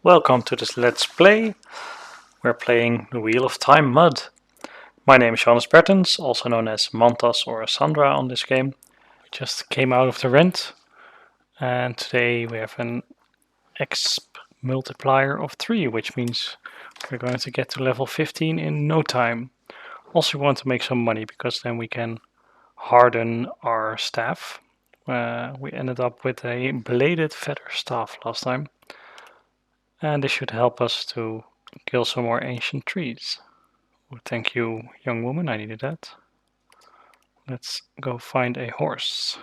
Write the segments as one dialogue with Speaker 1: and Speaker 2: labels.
Speaker 1: Welcome to this Let's Play. We're playing the Wheel of Time Mud. My name is Johannes Bertens, also known as Mantas or Sandra on this game. We just came out of the rent and today we have an exp multiplier of 3, which means we're going to get to level 15 in no time. Also we want to make some money because then we can harden our staff. We ended up with a bladed feather staff last time. And this should help us to kill some more ancient trees. Oh, thank you, young woman, I needed that. Let's go find a horse.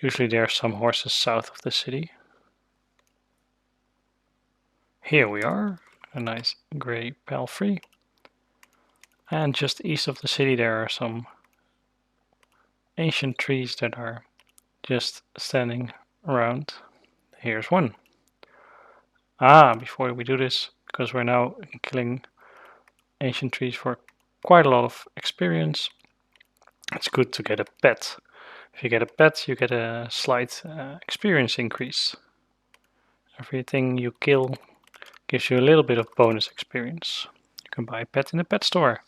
Speaker 1: Usually there are some horses south of the city. Here we are, a nice grey palfrey. And just east of the city there are some ancient trees that are just standing around. Here's one. Before we do this, because we're now killing ancient trees for quite a lot of experience, it's good to get a pet. If you get a pet, you get a slight experience increase. Everything you kill gives you a little bit of bonus experience. You can buy a pet in the pet store.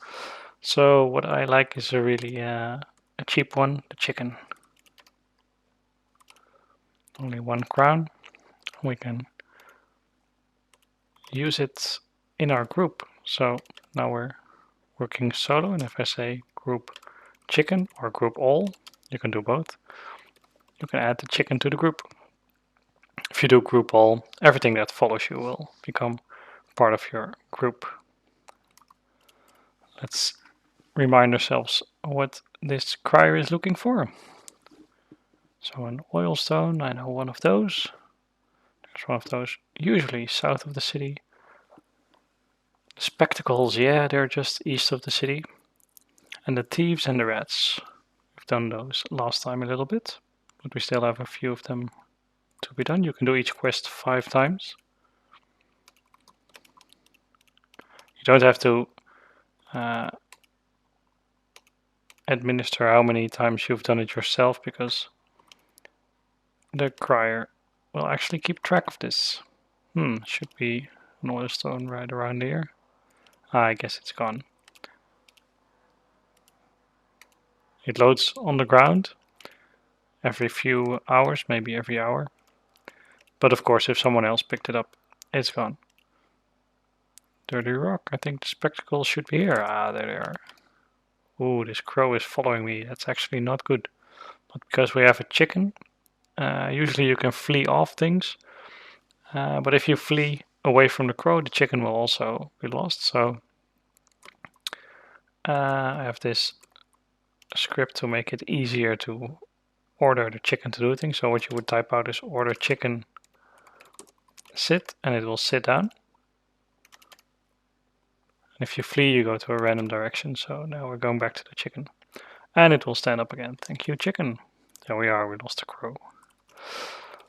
Speaker 1: So what I like is a really a cheap one, the chicken. Only 1 crown. We can use it in our group. So now we're working solo, and if I say group chicken or group all, you can do both. You can add the chicken to the group. If you do group all, everything that follows you will become part of your group. Let's remind ourselves what this crier is looking for. So an oil stone, I know one of those. There's one of those usually south of the city. The spectacles, yeah, they're just east of the city. And the thieves and the rats. We've done those last time a little bit, but we still have a few of them to be done. You can do each quest 5 times. You don't have to administer how many times you've done it yourself, because the crier will actually keep track of this. Should be an oil stone right around here. I guess it's gone. It loads on the ground every few hours, maybe every hour. But of course, if someone else picked it up, it's gone. Dirty rock. I think the spectacles should be here. There they are. Ooh, this crow is following me. That's actually not good. But because we have a chicken, usually you can flee off things. But if you flee away from the crow, the chicken will also be lost. So I have this script to make it easier to order the chicken to do things. So what you would type out is order chicken sit, and it will sit down. And if you flee, you go to a random direction. So now we're going back to the chicken. And it will stand up again. Thank you, chicken. There we are, we lost the crow.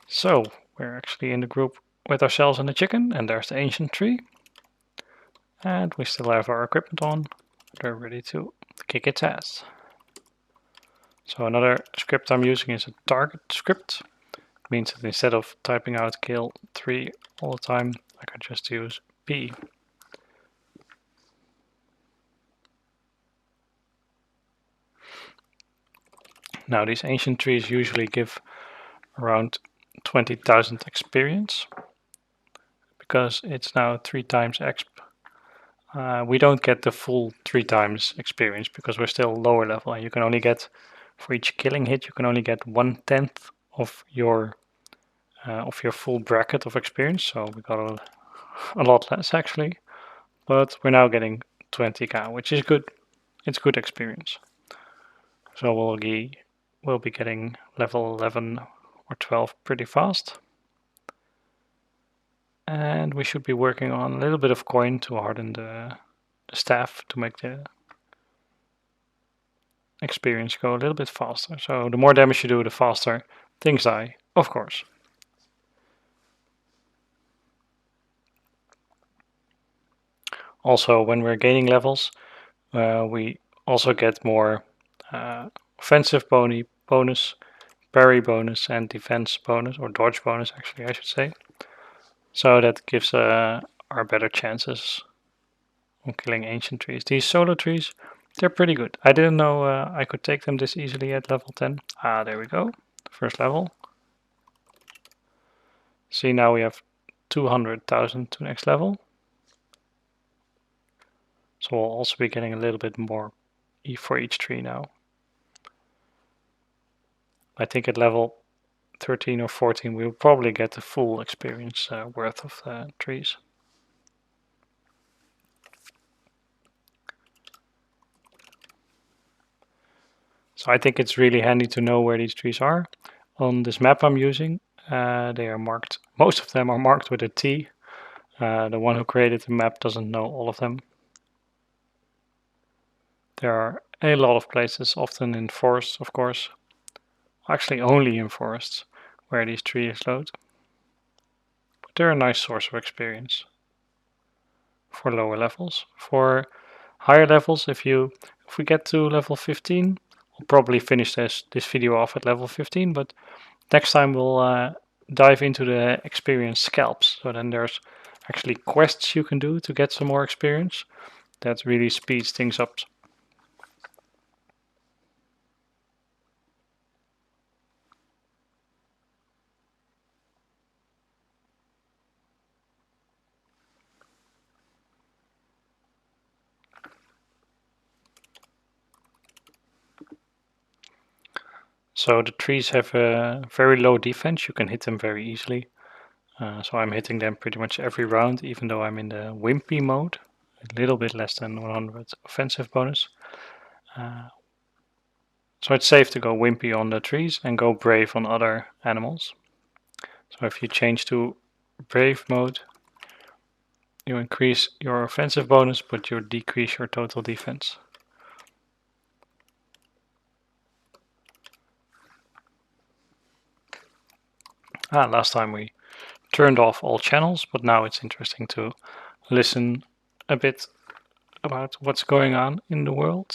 Speaker 1: So we're actually in the group with ourselves and the chicken, and there's the ancient tree. And we still have our equipment on. We're ready to kick its ass. So another script I'm using is a target script. It means that instead of typing out kill 3 all the time, I can just use P. Now these ancient trees usually give around 20,000 experience. Because it's now 3 times exp. We don't get the full 3 times experience because we're still lower level, and you can only get, for each killing hit, you can only get 1/10 of your full bracket of experience. So we got a lot less actually, but we're now getting 20k, which is good. It's good experience. So we'll be getting level 11 or 12 pretty fast. And we should be working on a little bit of coin to harden the staff to make the experience go a little bit faster. So the more damage you do, the faster things die, of course. Also, when we're gaining levels, we also get more offensive bonus, parry bonus, and defense bonus, or dodge bonus actually I should say. So that gives our better chances on killing ancient trees. These solo trees, they're pretty good. I didn't know I could take them this easily at level 10. Ah, there we go. First level. See, now we have 200,000 to next level. So we'll also be getting a little bit more for each tree now. I think at level 13 or 14 we'll probably get the full experience worth of trees. So I think it's really handy to know where these trees are. On this map I'm using, they are marked, most of them are marked with a T. The one who created the map doesn't know all of them. There are a lot of places, often in forests, of course. Actually only in forests, where these trees load. But they're a nice source of experience for lower levels. For higher levels, if we get to level 15, we'll probably finish this video off at level 15, but next time we'll dive into the experience scalps. So then there's actually quests you can do to get some more experience. That really speeds things up. So the trees have a very low defense. You can hit them very easily. So I'm hitting them pretty much every round, even though I'm in the wimpy mode. A little bit less than 100 offensive bonus. So it's safe to go wimpy on the trees and go brave on other animals. So if you change to brave mode, you increase your offensive bonus, but you decrease your total defense. Last time we turned off all channels, but now it's interesting to listen a bit about what's going on in the world.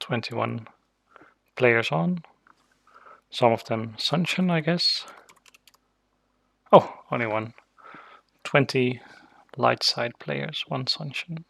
Speaker 1: 21 players on. Some of them sunshine, I guess. Oh, only one. 20 light side players, one sunshine.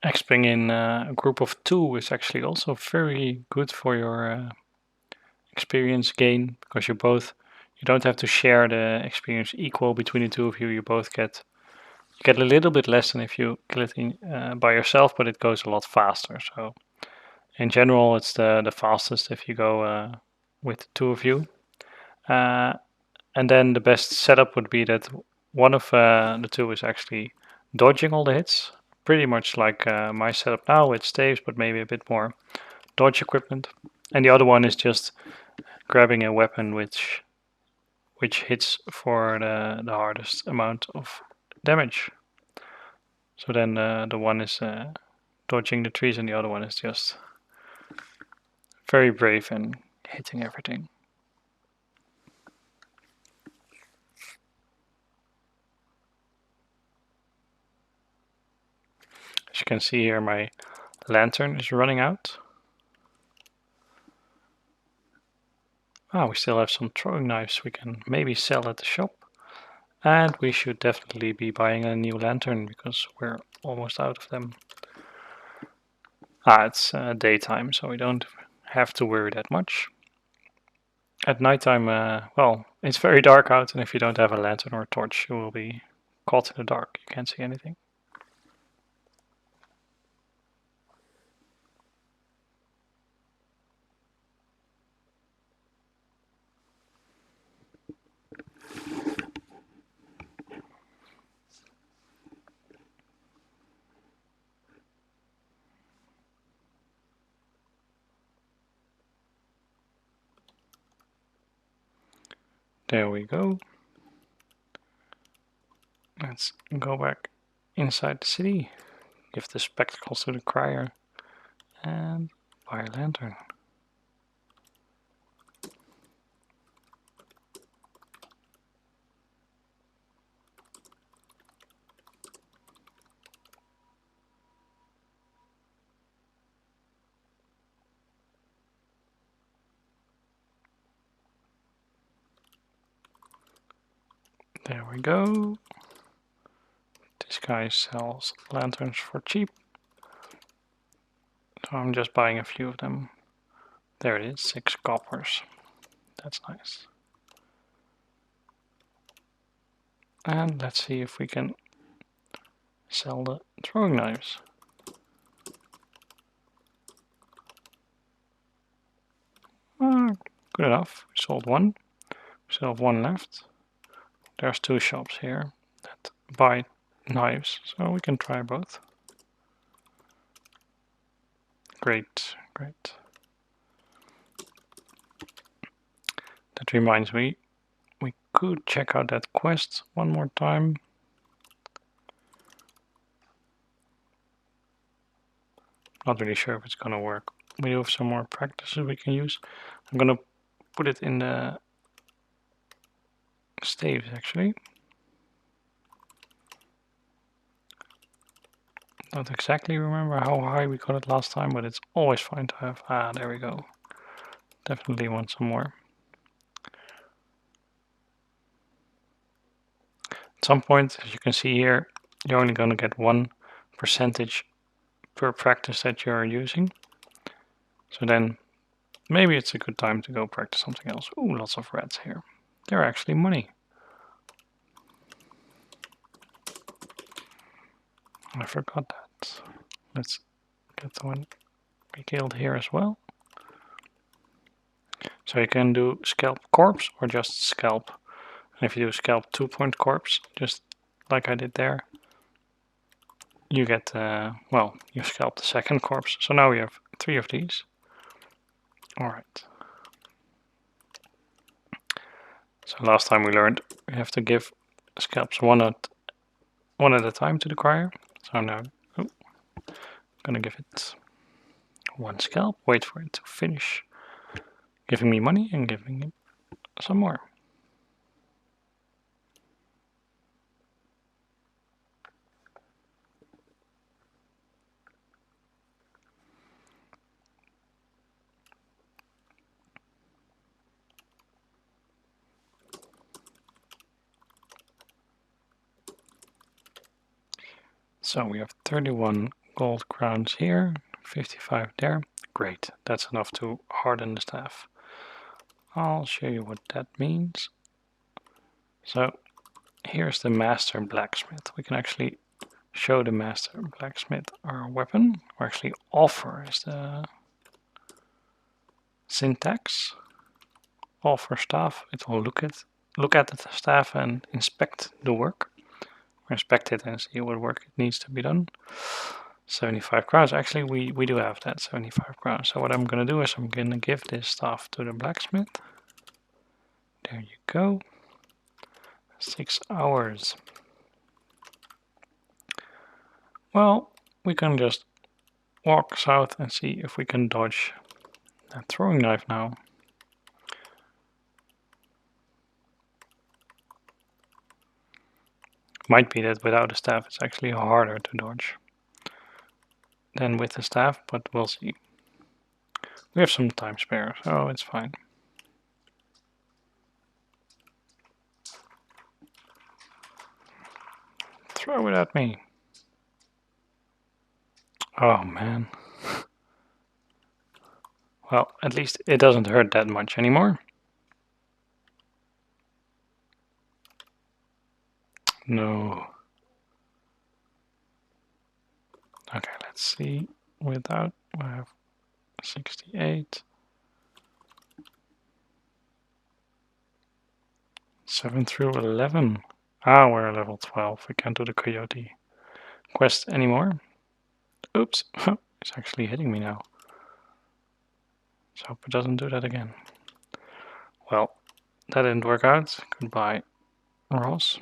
Speaker 1: Exping in a group of 2 is actually also very good for your experience gain, because you don't have to share the experience equal between the two of you. You both get a little bit less than if you kill it by yourself, but it goes a lot faster. So in general, it's the fastest if you go with the 2 of you. And then the best setup would be that one of the 2 is actually dodging all the hits, pretty much like my setup now with staves, but maybe a bit more dodge equipment. And the other one is just grabbing a weapon which hits for the hardest amount of damage. So then the one is dodging the trees and the other one is just very brave and hitting everything. As you can see here, my lantern is running out. We still have some throwing knives we can maybe sell at the shop. And we should definitely be buying a new lantern because we're almost out of them. It's daytime, so we don't have to worry that much. At nighttime, well, it's very dark out, and if you don't have a lantern or a torch, you will be caught in the dark. You can't see anything. There we go. Let's go back inside the city, give the spectacles to the crier, and buy a lantern. There we go. This guy sells lanterns for cheap. So I'm just buying a few of them. There it is, 6 coppers. That's nice. And let's see if we can sell the throwing knives. Good enough. We sold one. We still have one left. There's 2 shops here that buy knives, so we can try both. Great, great. That reminds me, we could check out that quest one more time. Not really sure if it's gonna work. We do have some more practices we can use. I'm gonna put it in the staves actually. Don't exactly remember how high we got it last time, but it's always fine to have. Ah, there we go. Definitely want some more. At some point, as you can see here, you're only going to get 1% per practice that you're using. So then maybe it's a good time to go practice something else. Ooh, lots of reds here. They're actually money. I forgot that. Let's get the one we killed here as well. So you can do scalp corpse or just scalp. And if you do scalp 2-point corpse, just like I did there, you get, well, you scalp the second corpse. So now we have 3 of these. Alright. So last time we learned we have to give scalps one at a time to the crier. So I'm now gonna give it 1 scalp, wait for it to finish giving me money and giving it some more. So we have 31 gold crowns here, 55 there. Great, that's enough to harden the staff. I'll show you what that means. So here's the master blacksmith. We can actually show the master blacksmith our weapon, or actually offer is the syntax. Offer staff. It will look at the staff and inspect the work. Or inspect it and see what work it needs to be done. 75 crowns. Actually, we do have that 75 crowns. So what I'm gonna do is I'm gonna give this staff to the blacksmith. There you go. 6 hours. Well, we can just walk south and see if we can dodge that throwing knife now. Might be that without a staff it's actually harder to dodge than with the staff, but we'll see. We have some time spare, so it's fine. Throw it at me. Oh man. Well, at least it doesn't hurt that much anymore. No. Okay, let's see. Without, I have 68. 7 through 11. Ah, we're level 12. We can't do the coyote quest anymore. Oops, it's actually hitting me now. So hope it doesn't do that again. Well, That didn't work out. Goodbye, Ross.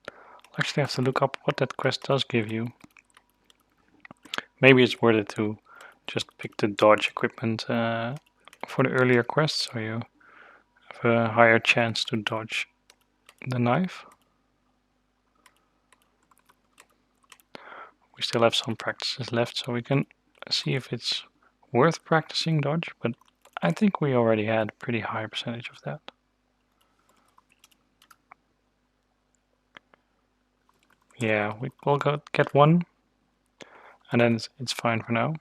Speaker 1: I'll actually have to look up what that quest does give you. Maybe it's worth it to just pick the dodge equipment for the earlier quest, so you have a higher chance to dodge the knife. We still have some practices left, so we can see if it's worth practicing dodge, but I think we already had a pretty high percentage of that. Yeah, we'll go get one, and then it's fine for now.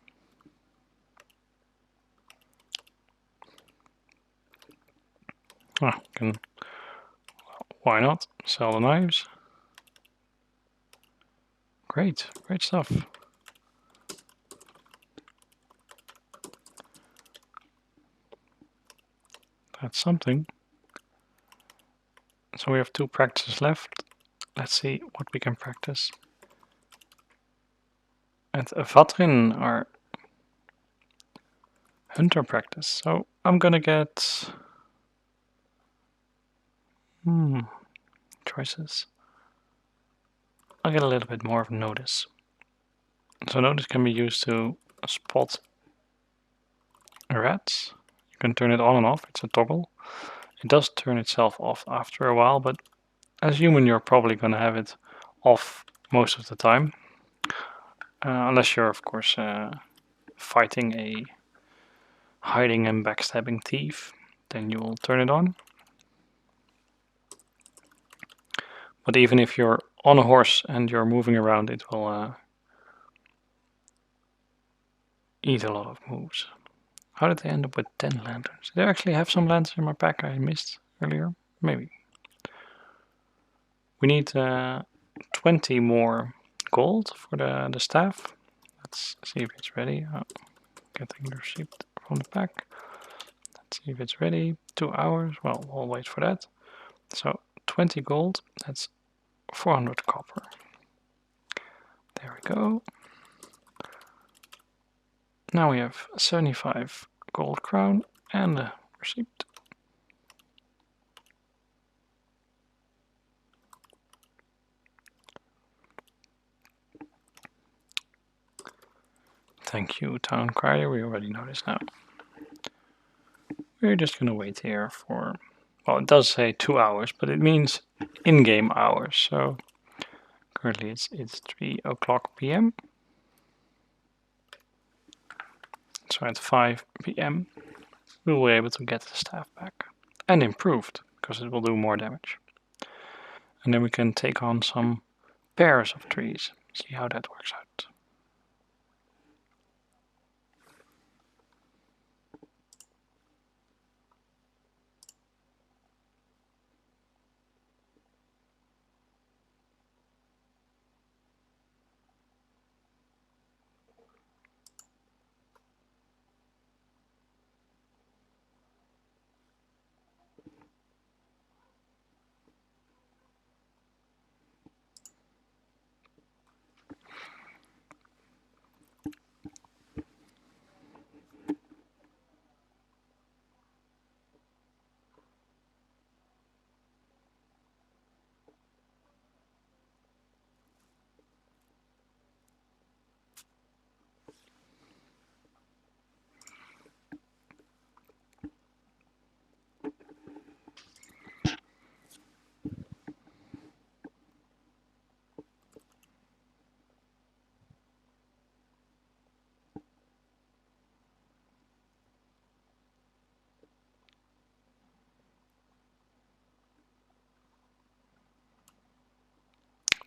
Speaker 1: Why not? Sell the knives. Great stuff. That's something. So we have 2 practices left. Let's see what we can practice. At Vatrin, our hunter practice. So I'm gonna get choices. I'll get a little bit more of notice. So notice can be used to spot rats. You can turn it on and off. It's a toggle. It does turn itself off after a while, but as human you're probably gonna have it off most of the time. Unless you're of course fighting a hiding and backstabbing thief, then you will turn it on. But even if you're on a horse and you're moving around, it will eat a lot of moves. How did they end up with 10 lanterns? Did I actually have some lanterns in my pack I missed earlier? Maybe. We need 20 more gold for the staff. Let's see if it's ready. Oh, getting the receipt from the pack. Let's see if it's ready. 2 hours. Well, we'll wait for that. So 20 gold. That's 400 copper. There we go. Now we have 75 gold crown and a receipt. Thank you, town crier. We already know this now. We're just gonna wait here for, well, it does say 2 hours, but it means in-game hours. So currently it's 3 o'clock p.m. So at 5 p.m. we will be able to get the staff back and improved because it will do more damage. And then we can take on some pairs of trees. See how that works out.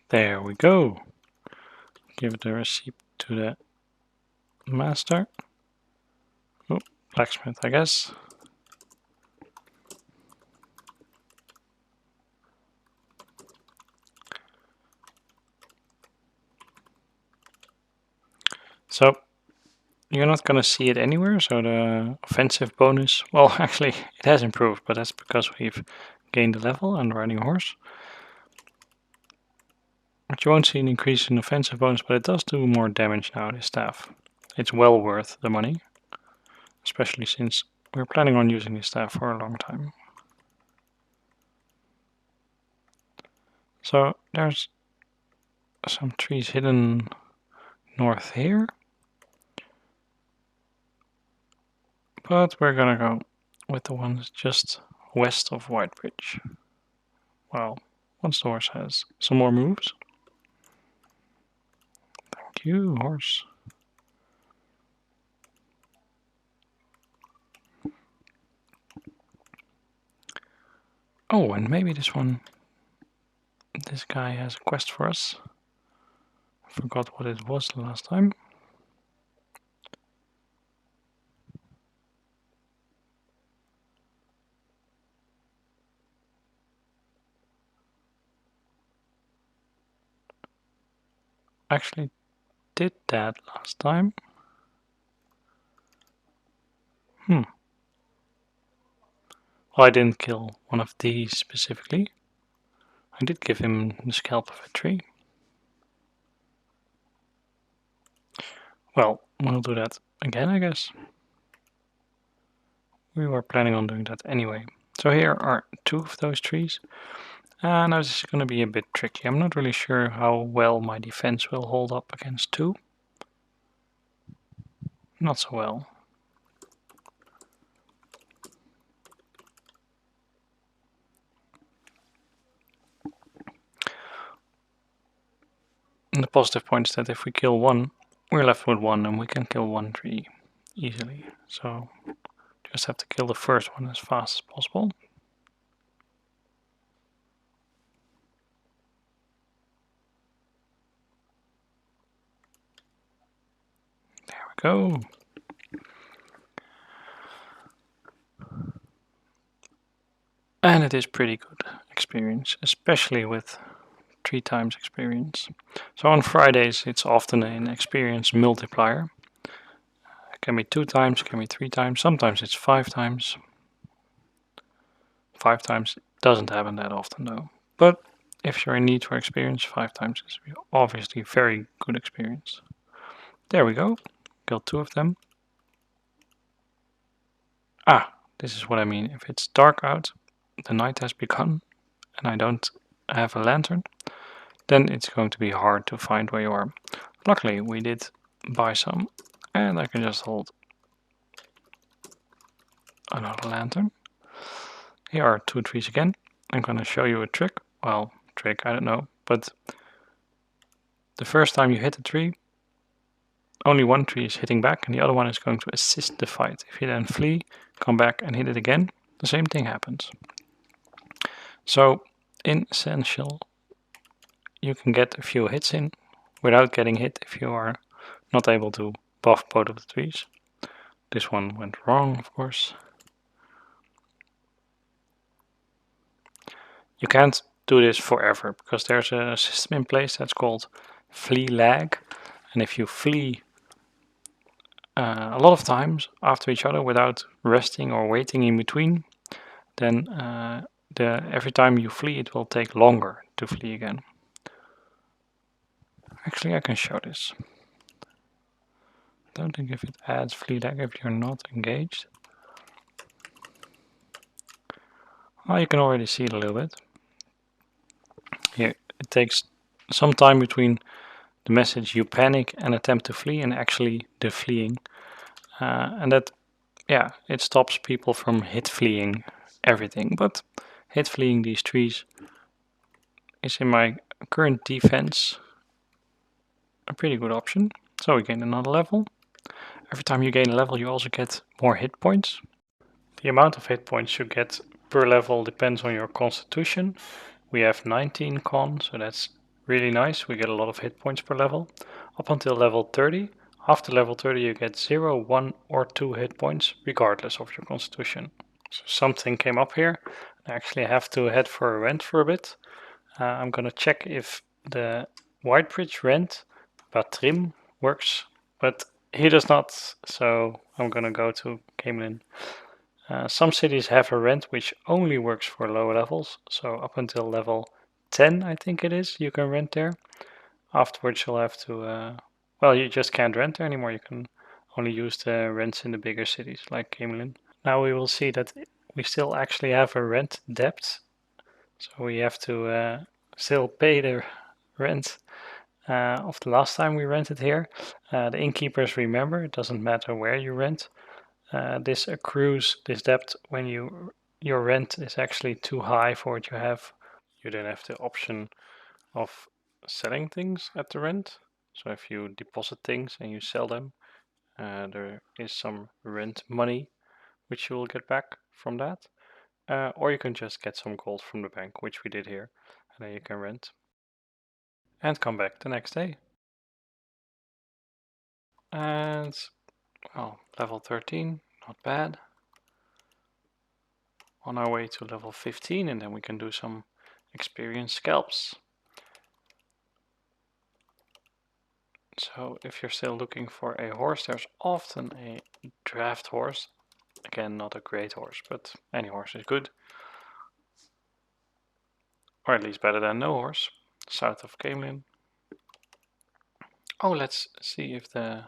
Speaker 1: There we go. Give the receipt to the master. Oh, blacksmith, I guess. So you're not gonna see it anywhere. So the offensive bonus, well, actually it has improved, but that's because we've gained a level on riding a horse. But you won't see an increase in offensive bonus, but it does do more damage now, this staff. It's well worth the money, especially since we're planning on using this staff for a long time. So there's some trees hidden north here. But we're gonna go with the ones just west of Whitebridge. Well, once the horse has some more moves. Thank you, horse. Oh, and maybe this guy has a quest for us. I forgot what it was the last time. Actually did that last time. Well, I didn't kill one of these specifically. I did give him the scalp of a tree. Well, we'll do that again, I guess. We were planning on doing that anyway. So here are 2 of those trees. Now this is going to be a bit tricky. I'm not really sure how well my defense will hold up against 2. Not so well. And the positive point is that if we kill 1, we're left with 1 and we can kill 1 tree easily. So just have to kill the first one as fast as possible. There we go. And it is pretty good experience, especially with 3 times experience. So on Fridays it's often an experience multiplier. It can be 2 times, it can be 3 times, sometimes it's 5 times. 5 times doesn't happen that often though. But if you're in need for experience, 5 times is obviously very good experience. There we go. Killed 2 of them. Ah, this is what I mean. If it's dark out, the night has begun, and I don't have a lantern, then it's going to be hard to find where you are. Luckily, we did buy some, and I can just hold another lantern. Here are 2 trees again. I'm going to show you a trick. Well, trick, I don't know, but the first time you hit a tree, only 1 tree is hitting back and the other one is going to assist the fight. If you then flee, come back and hit it again, the same thing happens. So in Essential, you can get a few hits in without getting hit if you are not able to buff both of the trees. This one went wrong, of course. You can't do this forever because there's a system in place that's called flee lag, and if you flee a lot of times after each other without resting or waiting in between, then every time you flee it will take longer to flee again. Actually, I can show this. Don't think if it adds flee lag if you're not engaged. Well, you can already see it a little bit. Here, it takes some time between the message you panic and attempt to flee and actually the fleeing. And that, yeah, it stops people from hit fleeing everything. But hit fleeing these trees is in my current defense a pretty good option. So we gain another level. Every time you gain a level you also get more hit points. The amount of hit points you get per level depends on your constitution. We have 19 con, so that's really nice. We get a lot of hit points per level. Up until level 30. After level 30 you get 0, 1 or 2 hit points regardless of your constitution. So something came up here. I actually have to head for a rent for a bit. I'm gonna check if the Whitebridge rent Batrim works, but he does not, so I'm gonna go to Camelin. Some cities have a rent which only works for lower levels, so up until level 10 I think it is, you can rent there. Afterwards you'll have to, well, you just can't rent there anymore, you can only use the rents in the bigger cities like Camelin. Now we will see that we still actually have a rent debt, so we have to still pay the rent of the last time we rented here. The innkeepers remember, it doesn't matter where you rent. This accrues this debt when your rent is actually too high for what you have. You then have the option of selling things at the rent. So if you deposit things and you sell them, there is some rent money which you will get back from that. Or you can just get some gold from the bank, which we did here, and then you can rent and come back the next day. And well, level 13, not bad. On our way to level 15, and then we can do some experience scalps. So if you're still looking for a horse, there's often a draft horse. Again, not a great horse, but any horse is good. Or at least better than no horse. South of Camelin. Oh, let's see if the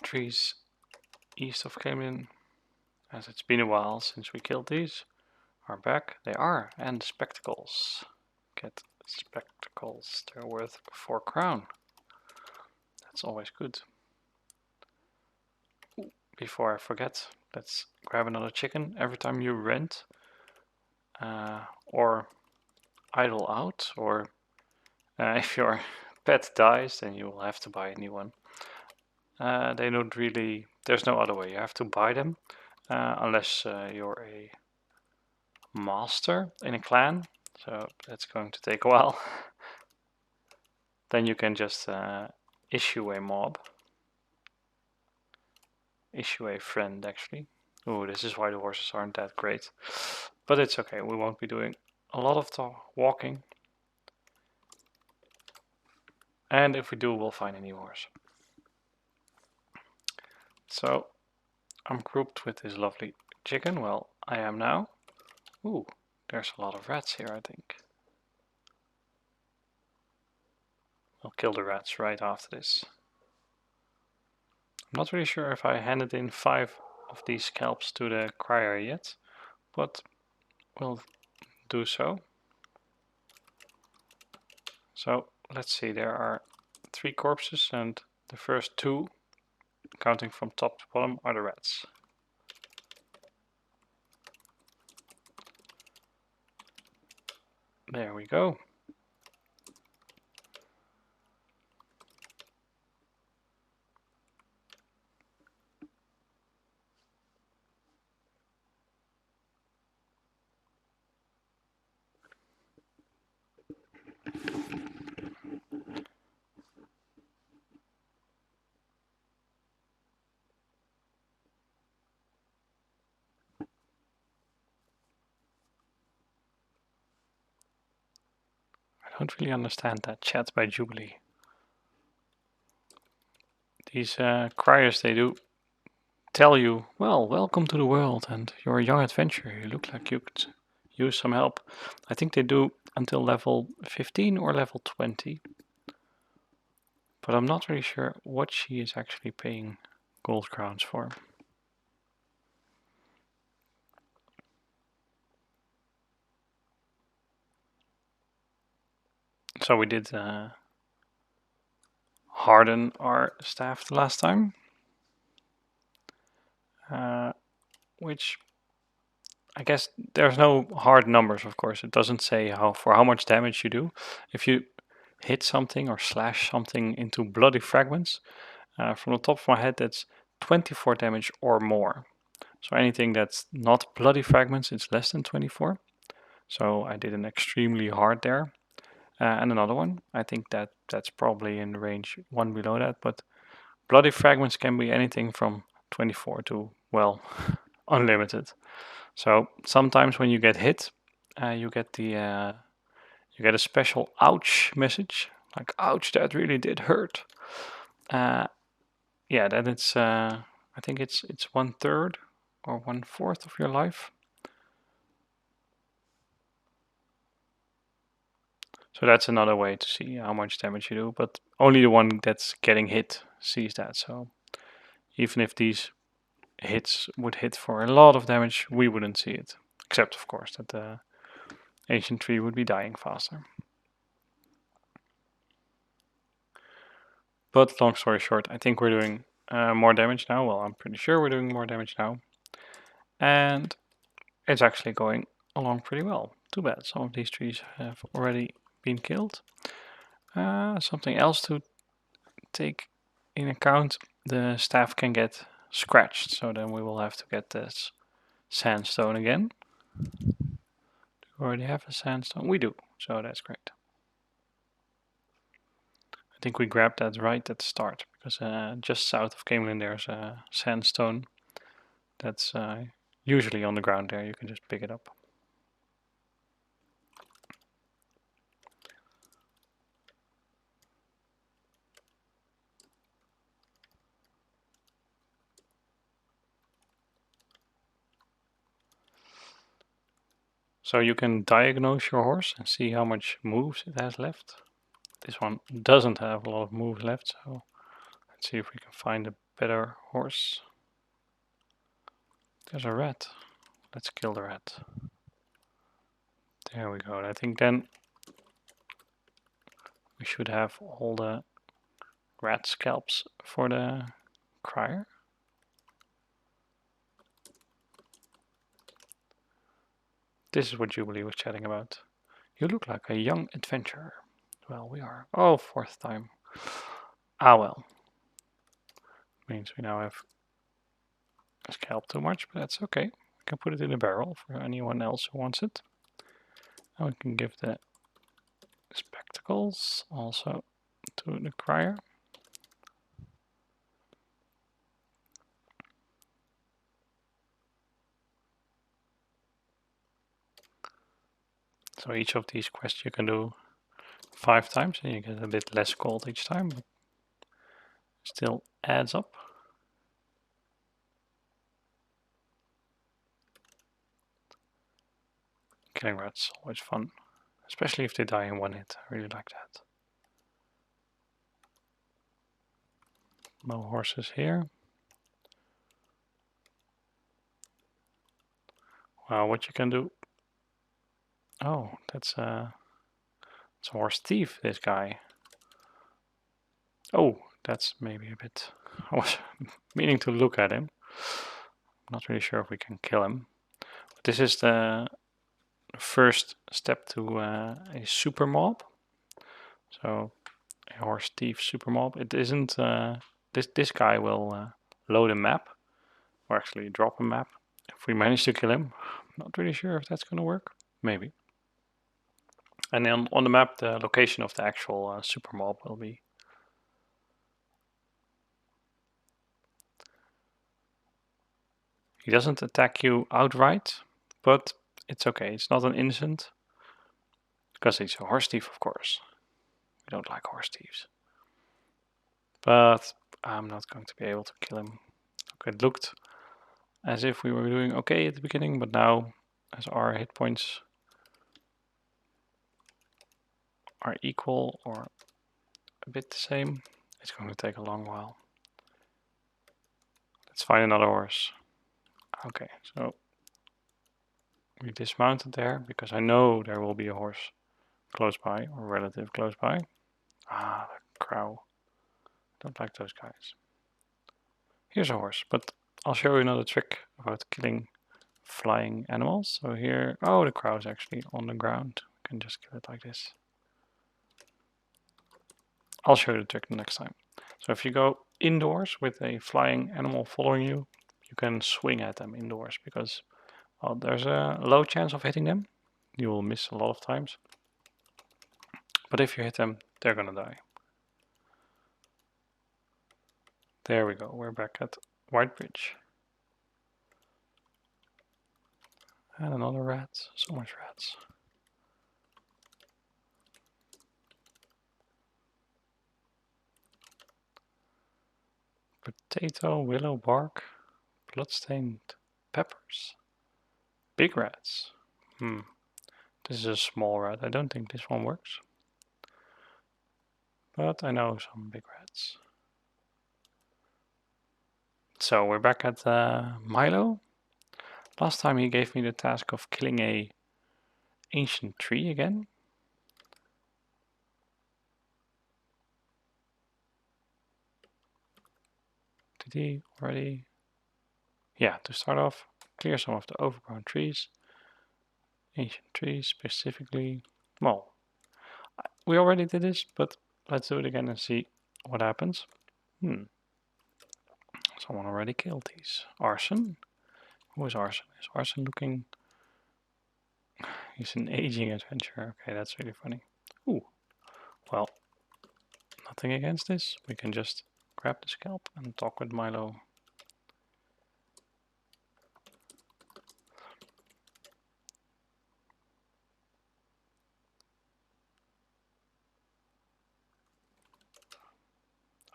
Speaker 1: trees east of Camelin, as it's been a while since we killed these, are back. They are, and spectacles. Get spectacles, they're worth 4 crown. That's always good. Before I forget, let's grab another chicken. Every time you rent or idle out, or if your pet dies, then you will have to buy a new one. They don't really, there's no other way. You have to buy them unless you're a master in a clan. So that's going to take a while. Then you can just issue a mob. Issue a friend, actually. Oh, this is why the horses aren't that great. But it's okay, we won't be doing a lot of walking. And if we do, we'll find a new horse. So, I'm grouped with this lovely chicken. Well, I am now. Ooh, there's a lot of rats here, I think. I'll kill the rats right after this. I'm not really sure if I handed in 5 of these scalps to the crier yet, but we'll do so. So let's see, there are 3 corpses, and the first 2, counting from top to bottom, are the rats. There we go. I don't really understand that chat by Jubilee. These criers, they do tell you, well, welcome to the world and you're a young adventurer. You look like you could use some help. I think they do until level 15 or level 20. But I'm not really sure what she is actually paying gold crowns for. So we did harden our staff the last time. Which I guess there's no hard numbers, of course. It doesn't say for how much damage you do. If you hit something or slash something into bloody fragments, from the top of my head, that's 24 damage or more. So anything that's not bloody fragments, it's less than 24. So I did an extremely hard there. And another one, I think that's probably in the range one below that, but bloody fragments can be anything from 24 to, well, unlimited. So sometimes when you get hit, you get the you get a special ouch message, like ouch, that really did hurt. Yeah, then it's I think it's 1/3 or 1/4 of your life. So that's another way to see how much damage you do, but only the one that's getting hit sees that. So even if these hits would hit for a lot of damage, we wouldn't see it. Except, of course, that ancient tree would be dying faster. But long story short, I think we're doing more damage now. Well, I'm pretty sure we're doing more damage now. And it's actually going along pretty well. Too bad some of these trees have already been killed. Something else to take in account, the staff can get scratched, so then we will have to get this sandstone again. Do we already have a sandstone? We do, so that's great. I think we grabbed that right at the start, because just south of Camelin there's a sandstone that's usually on the ground there. You can just pick it up. So you can diagnose your horse and see how much moves it has left. This one doesn't have a lot of moves left, so let's see if we can find a better horse. There's a rat. Let's kill the rat. There we go. I think then we should have all the rat scalps for the crier. This is what Jubilee was chatting about. You look like a young adventurer. Well, we are. Oh, fourth time. Ah, well. Means we now have a scalp too much, but that's okay. We can put it in a barrel for anyone else who wants it. And we can give the spectacles also to the crier. So each of these quests you can do 5 times and you get a bit less gold each time, but still adds up. Killing rats, always fun. Especially if they die in one hit. I really like that. No horses here. Wow, what you can do. Oh, it's a horse thief, this guy. Oh, that's maybe a bit. I was meaning to look at him. I'm not really sure if we can kill him. But this is the first step to a super mob. So a horse thief super mob. It isn't. This guy will load a map, or actually drop a map. If we manage to kill him, I'm not really sure if that's going to work. Maybe. And then on the map, the location of the actual super mob will be. He doesn't attack you outright, but it's okay. It's not an instant, because he's a horse thief, of course. We don't like horse thieves. But I'm not going to be able to kill him. Okay, it looked as if we were doing okay at the beginning, but now, as our hit points are equal or a bit the same, it's going to take a long while. Let's find another horse. Okay, so we dismounted there because I know there will be a horse close by or relative close by. Ah, the crow. Don't like those guys. Here's a horse, but I'll show you another trick about killing flying animals. So here, oh, the crow is actually on the ground. We can just kill it like this. I'll show you the trick next time. So if you go indoors with a flying animal following you, you can swing at them indoors because, well, there's a low chance of hitting them. You will miss a lot of times. But if you hit them, they're gonna die. There we go, we're back at White Bridge. And another rat, so much rats. Potato, willow bark, bloodstained peppers. Big rats. This is a small rat. I don't think this one works. But I know some big rats. So we're back at Milo. Last time he gave me the task of killing a ancient tree again. Did he already? Yeah, to start off, clear some of the overgrown trees. Ancient trees specifically. Well, we already did this, but let's do it again and see what happens. Someone already killed these. Arson? Who is Arson? Is Arson looking... He's an aging adventurer. Okay, that's really funny. Ooh. Well, nothing against this. We can just grab the scalp and talk with Milo.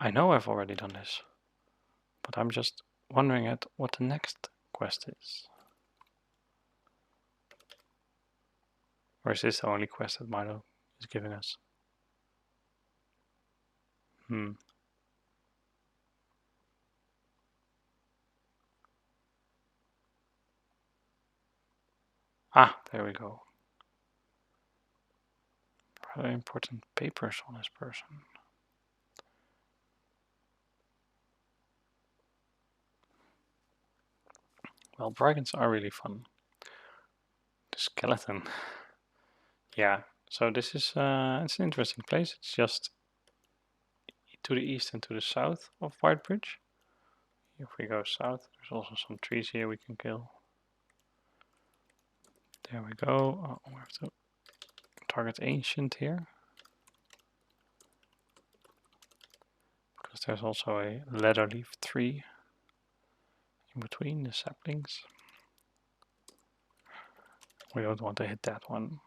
Speaker 1: I know I've already done this, but I'm just wondering at what the next quest is. Or is this the only quest that Milo is giving us? Ah, there we go. Rather important papers on this person. Well, brigands are really fun. The skeleton. Yeah, so this is it's an interesting place. It's just to the east and to the south of Whitebridge. If we go south, there's also some trees here we can kill. There we go. Oh, we have to target ancient here. Because there's also a leather leaf tree in between the saplings. We don't want to hit that one.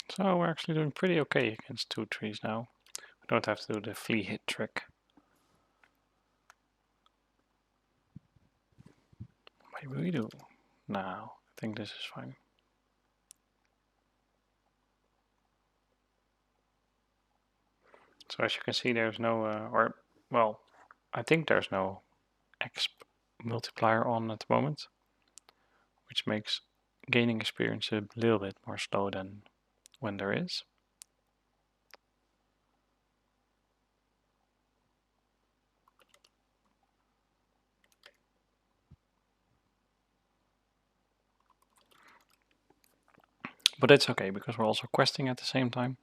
Speaker 1: So we're actually doing pretty okay against 2 trees now. We don't have to do the flea hit trick. Maybe we do. Now, I think this is fine. So as you can see, there's no, well, I think there's no exp multiplier on at the moment, which makes gaining experience a little bit more slow than when there is. But it's okay, because we're also questing at the same time.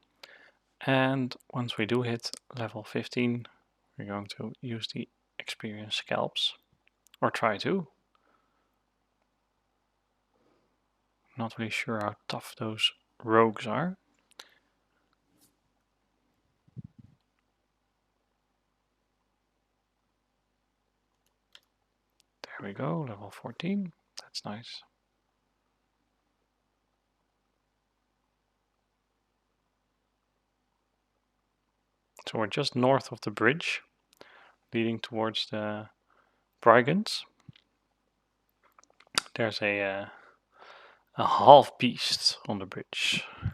Speaker 1: And once we do hit level 15, we're going to use the experience scalps, or try to. Not really sure how tough those rogues are. There we go, level 14. That's nice. So we're just north of the bridge, leading towards the brigands. There's a half beast on the bridge. I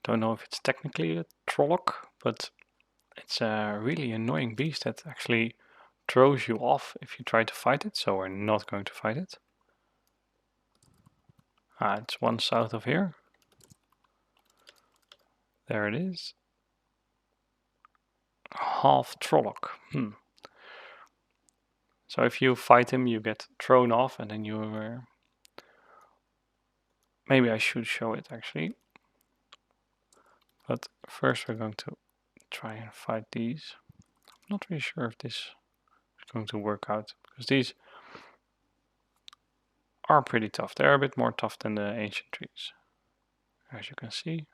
Speaker 1: don't know if it's technically a trolloc, but it's a really annoying beast that actually throws you off if you try to fight it, so we're not going to fight it. It's one south of here. There it is. Half trolloc. So if you fight him, you get thrown off, and then you maybe I should show it actually. But first we're going to try and fight these. I'm not really sure if this is going to work out, because these are pretty tough. They're a bit more tough than the ancient trees, as you can see.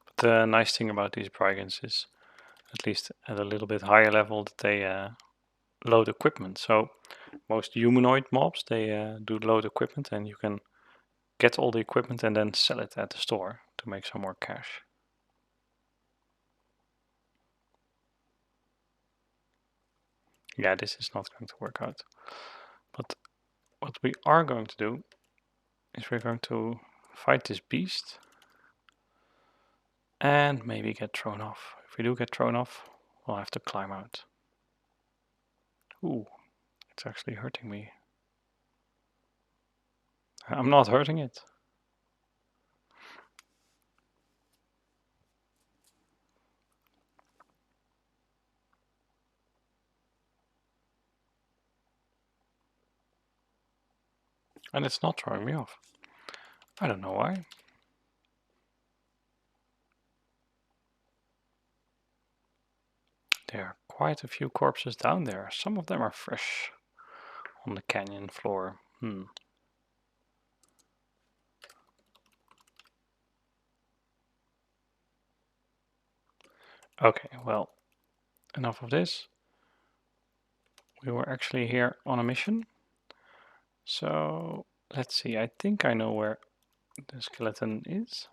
Speaker 1: But the nice thing about these brigands is, at least at a little bit higher level, that they load equipment. So most humanoid mobs, they do load equipment, and you can get all the equipment and then sell it at the store to make some more cash. Yeah, this is not going to work out. But what we are going to do is we're going to fight this beast and maybe get thrown off. If we do get thrown off, we'll have to climb out. Ooh, it's actually hurting me. I'm not hurting it. And it's not throwing me off. I don't know why. There are quite a few corpses down there. Some of them are fresh on the canyon floor. Okay, well, enough of this. We were actually here on a mission. So let's see, I think I know where the skeleton is.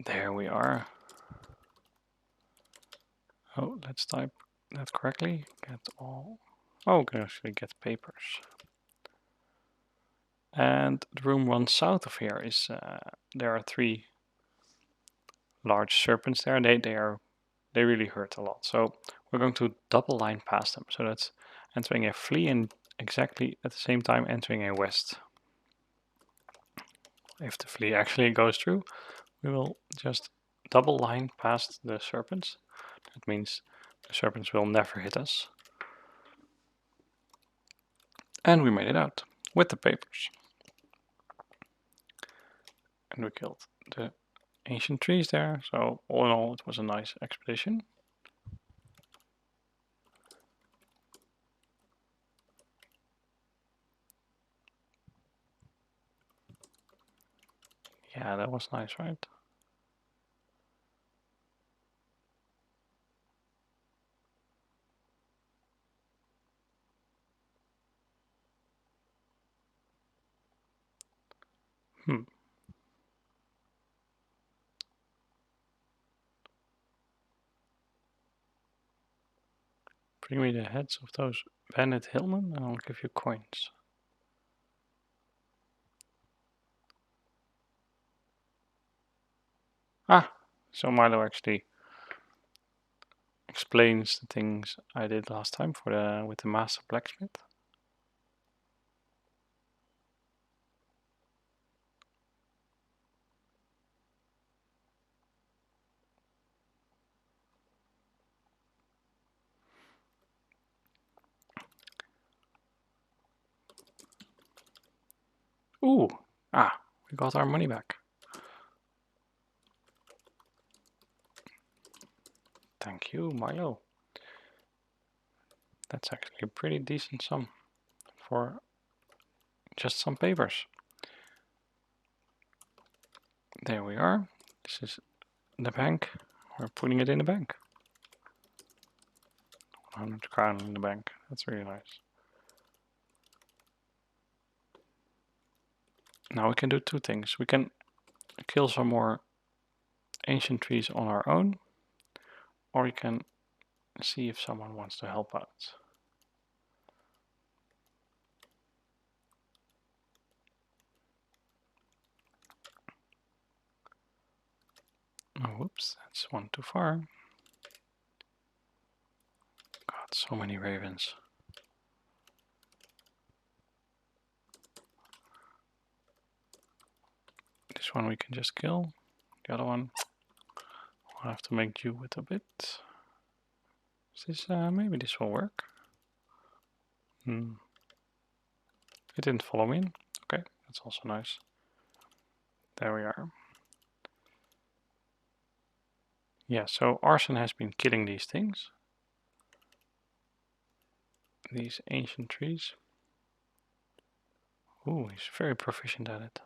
Speaker 1: There we are. Oh, let's type that correctly. Get all. Oh, we can actually get papers. And the room one south of here is there are 3 large serpents there. They really hurt a lot. So we're going to double line past them. So that's entering a flea and exactly at the same time entering a west. If the flea actually goes through, we will just double line past the serpents. That means the serpents will never hit us. And we made it out with the papers. And we killed the ancient trees there. So all in all, it was a nice expedition. Yeah, that was nice, right? Bring me the heads of those bandit hillmen and I'll give you coins. Ah, so Milo actually explains the things I did last time with the master blacksmith. Ooh, we got our money back. Thank you, Milo. That's actually a pretty decent sum for just some papers. There we are. This is the bank. We're putting it in the bank. 100 crown in the bank. That's really nice. Now we can do 2 things. We can kill some more ancient trees on our own, or we can see if someone wants to help out. Oh, whoops, that's one too far. God, so many ravens. This one we can just kill. The other one I'll have to make do with a bit. Is this, maybe this will work. It didn't follow me in. Okay, that's also nice. There we are. Yeah, so Arson has been killing these things. These ancient trees. Ooh, he's very proficient at it.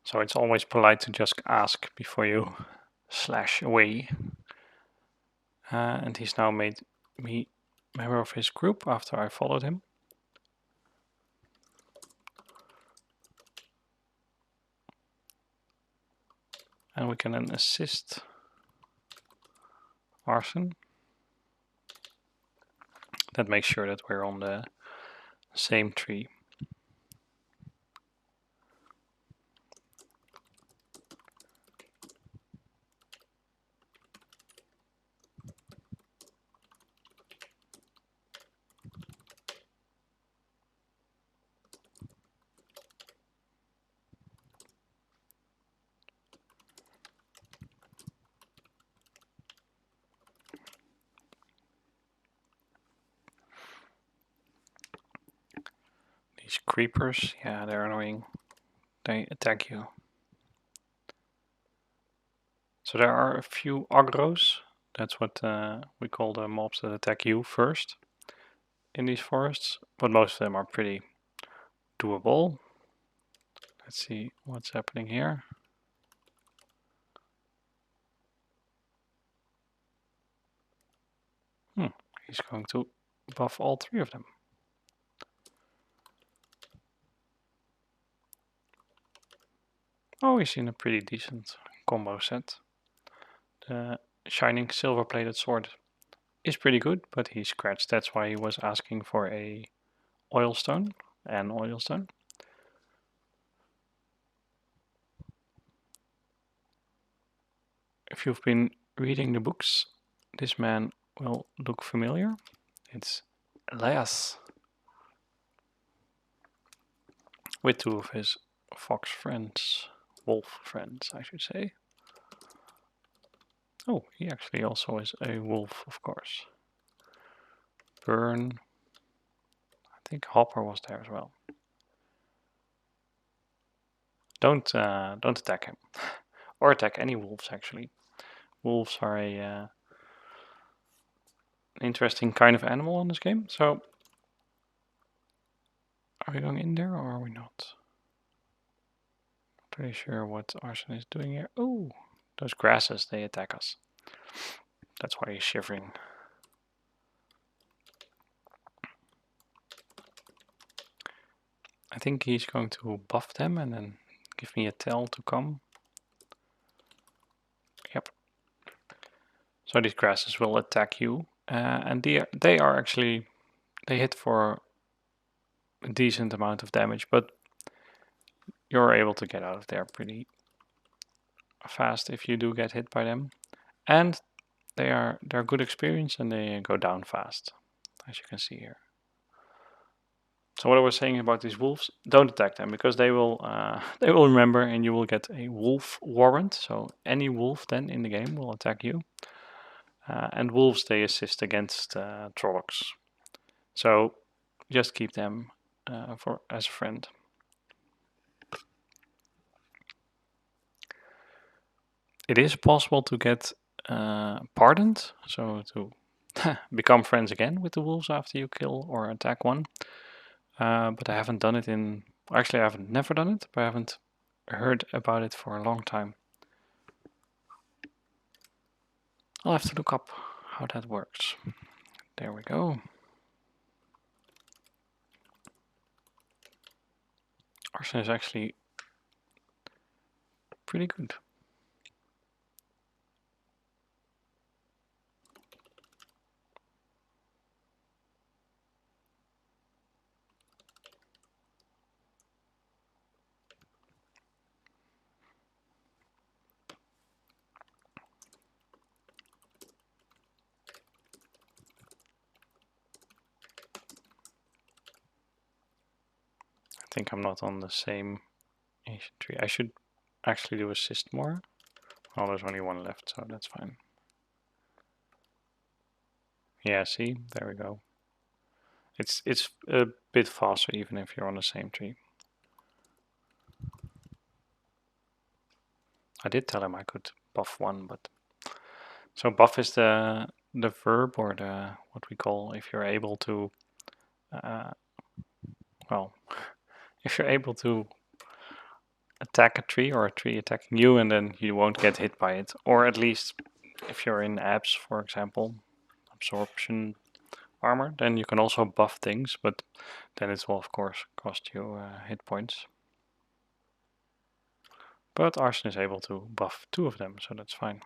Speaker 1: So it's always polite to just ask before you slash away. And he's now made me member of his group after I followed him. And we can then assist Arson. That makes sure that we're on the same tree. These creepers, yeah, they're annoying. They attack you. So there are a few aggros. That's what we call the mobs that attack you first in these forests. But most of them are pretty doable. Let's see what's happening here. He's going to buff all three of them. Oh, he's in a pretty decent combo set. The shining silver-plated sword is pretty good, but he scratched. That's why he was asking for a oil stone, an oil stone. If you've been reading the books, this man will look familiar. It's Elias, with two of his fox friends, wolf friends, I should say. Oh, he actually also is a wolf, of course. Burn. I think Hopper was there as well. Don't attack him, or attack any wolves. Actually, wolves are a interesting kind of animal in this game. So, are we going in there or are we not? Not pretty sure what Arson is doing here. Oh, those grasses, they attack us. That's why he's shivering. I think he's going to buff them and then give me a tell to come. Yep. So these grasses will attack you, and they are actually, they hit for a decent amount of damage, but you're able to get out of there pretty fast if you do get hit by them. And they're good experience and they go down fast, as you can see here. So what I was saying about these wolves, don't attack them because they will remember and you will get a wolf warrant. So any wolf then in the game will attack you. And wolves, they assist against Trollocs. So just keep them as a friend. It is possible to get pardoned, so to become friends again with the wolves after you kill or attack one. But I haven't done it in... Actually, I haven't never done it, but I haven't heard about it for a long time. I'll have to look up how that works. There we go. Arson is actually pretty good. I think I'm not on the same ancient tree. I should actually do assist more. Oh, there's only one left, so that's fine. Yeah, see? There we go. It's a bit faster even if you're on the same tree. I did tell him I could buff one, but... So buff is the verb, or the what we call if you're able to... well, if you're able to attack a tree or a tree attacking you, and then you won't get hit by it. Or at least if you're in abs, for example, absorption armor, then you can also buff things, but then it will of course cost you hit points. But Arson is able to buff 2 of them, so that's fine.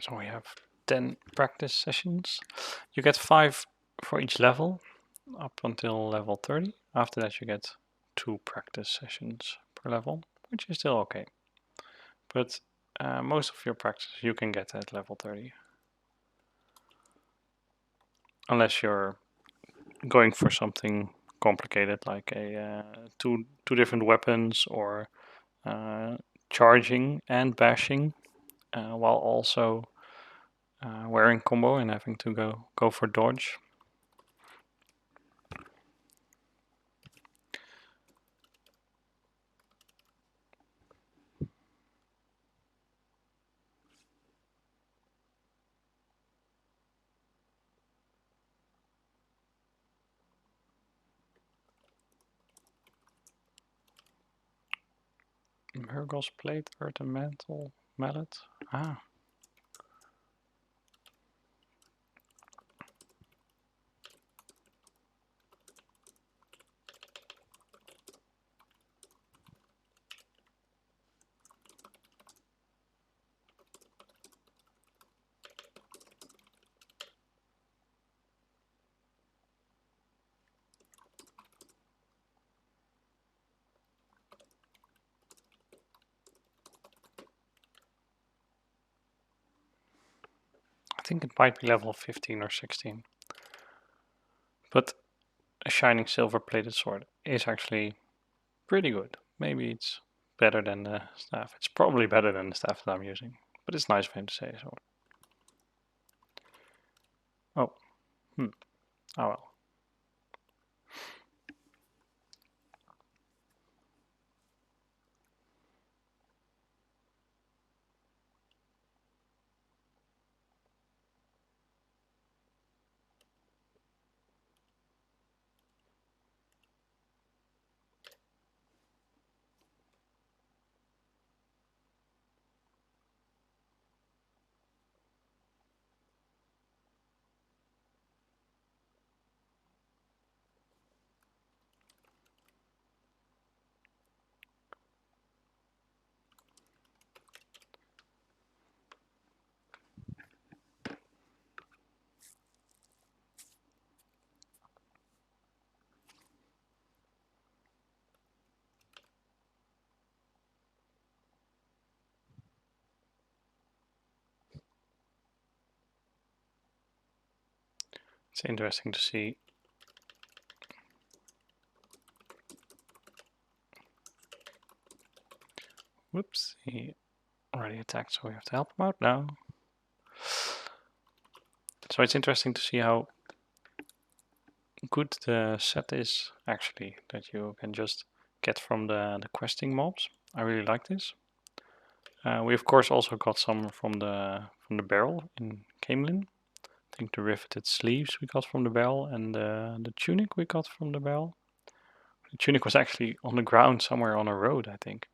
Speaker 1: So we have 10 practice sessions. You get 5 for each level up until level 30. After that you get 2 practice sessions per level, which is still okay. But most of your practice you can get at level 30. Unless you're going for something complicated like a two different weapons, or charging and bashing while also wearing combo and having to go for dodge. Murgle's plate, earth and mantle, mallet. Ah. I think it might be level 15 or 16. But a shining silver plated sword is actually pretty good. Maybe it's better than the staff. It's probably better than the staff that I'm using. But it's nice for him to say so. Oh. Oh well. It's interesting to see. Whoops, he already attacked, so we have to help him out now. So it's interesting to see how good the set is, actually, that you can just get from the questing mobs. I really like this. We of course also got some from the barrel in Camelin. I think the riveted sleeves we got from the barrel, and the tunic we got from the barrel. The tunic was actually on the ground somewhere on a road, I think.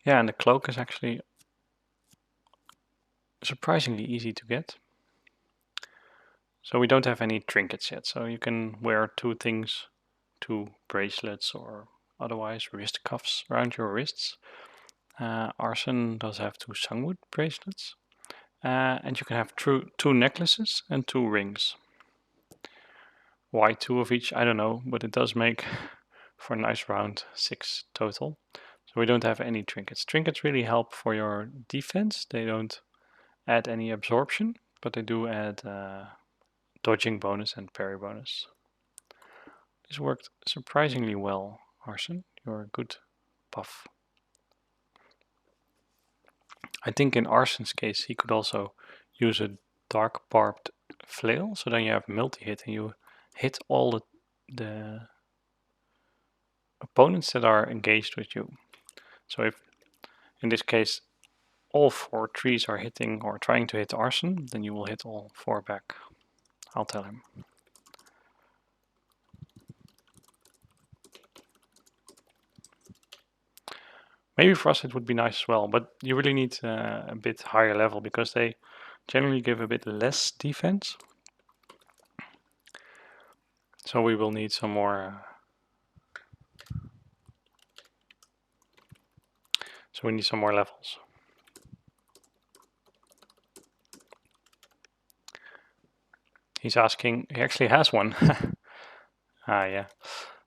Speaker 1: Yeah, and the cloak is actually surprisingly easy to get. So we don't have any trinkets yet, so you can wear 2 things, 2 bracelets or otherwise wrist cuffs around your wrists. Arson does have 2 sangwood bracelets, and you can have 2 necklaces and 2 rings. Why 2 of each, I don't know, but it does make for a nice round 6 total. So we don't have any trinkets. Trinkets really help for your defense. They don't add any absorption, but they do add dodging bonus and parry bonus. This worked surprisingly well, Arson. You're a good buff. I think in Arson's case he could also use a dark barbed flail, so then you have multi-hit and you hit all the opponents that are engaged with you. So if in this case all 4 trees are hitting or trying to hit Arson, then you will hit all 4 back. I'll tell him. Maybe for us it would be nice as well, but you really need a bit higher level because they generally give a bit less defense. So we will need some more. So we need some more levels. He's asking, he actually has one. Yeah.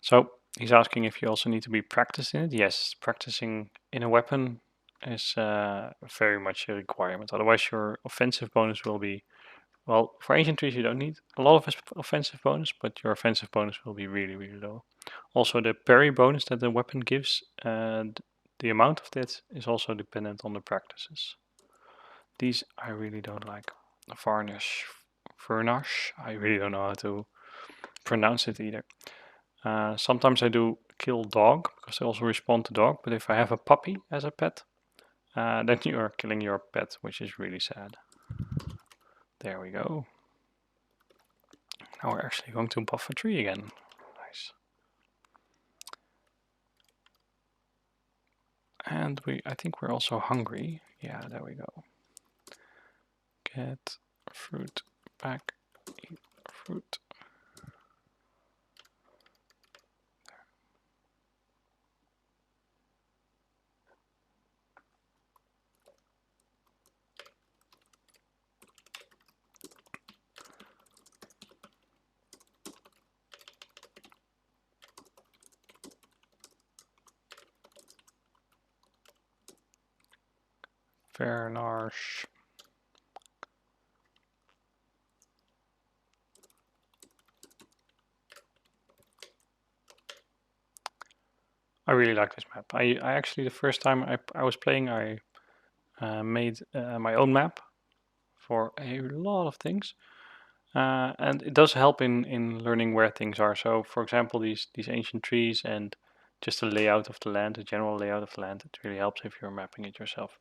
Speaker 1: So he's asking if you also need to be practiced in it. Yes, practicing in a weapon is very much a requirement. Otherwise your offensive bonus will be, well, for ancient trees you don't need a lot of offensive bonus, but your offensive bonus will be really, really low. Also the parry bonus that the weapon gives, and the amount of that is also dependent on the practices. These I really don't like. Varnish, I really don't know how to pronounce it either. Sometimes I do kill dog because they also respond to dog, but if I have a puppy as a pet, then you are killing your pet, which is really sad. There we go. Now we're actually going to buff a tree again. Nice. And I think we're also hungry. Yeah, there we go. Get fruit back, eat fruit. Varnish. I really like this map. I actually, the first time I was playing, I made my own map for a lot of things. And it does help in learning where things are. So for example, these ancient trees and just the layout of the land, the general layout of the land, it really helps if you're mapping it yourself.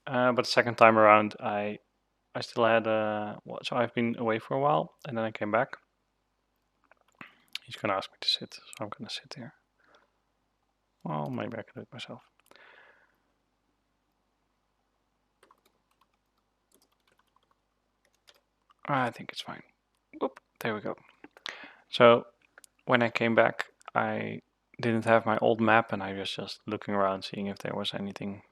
Speaker 1: But the second time around, I still had so I've been away for a while, and then I came back. He's gonna ask me to sit, so I'm gonna sit here. Well, maybe I can do it myself. I think it's fine. Whoop, there we go. So when I came back, I didn't have my old map, and I was just looking around, seeing if there was anything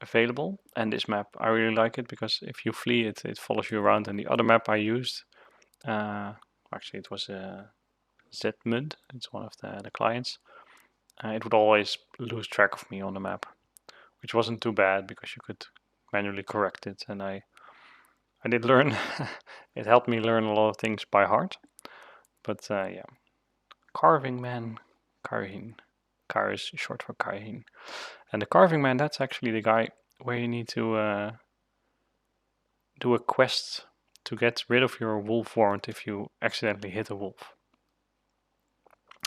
Speaker 1: available. And this map, I really like it because if you flee, it follows you around. And the other map I used, actually it was Zmud, it's one of the clients. It would always lose track of me on the map, which wasn't too bad because you could manually correct it. And I did learn, it helped me learn a lot of things by heart. But yeah, Carving Man, Karhin. Kar is short for Karhin. And the Carving Man, that's actually the guy where you need to do a quest to get rid of your wolf warrant if you accidentally hit a wolf.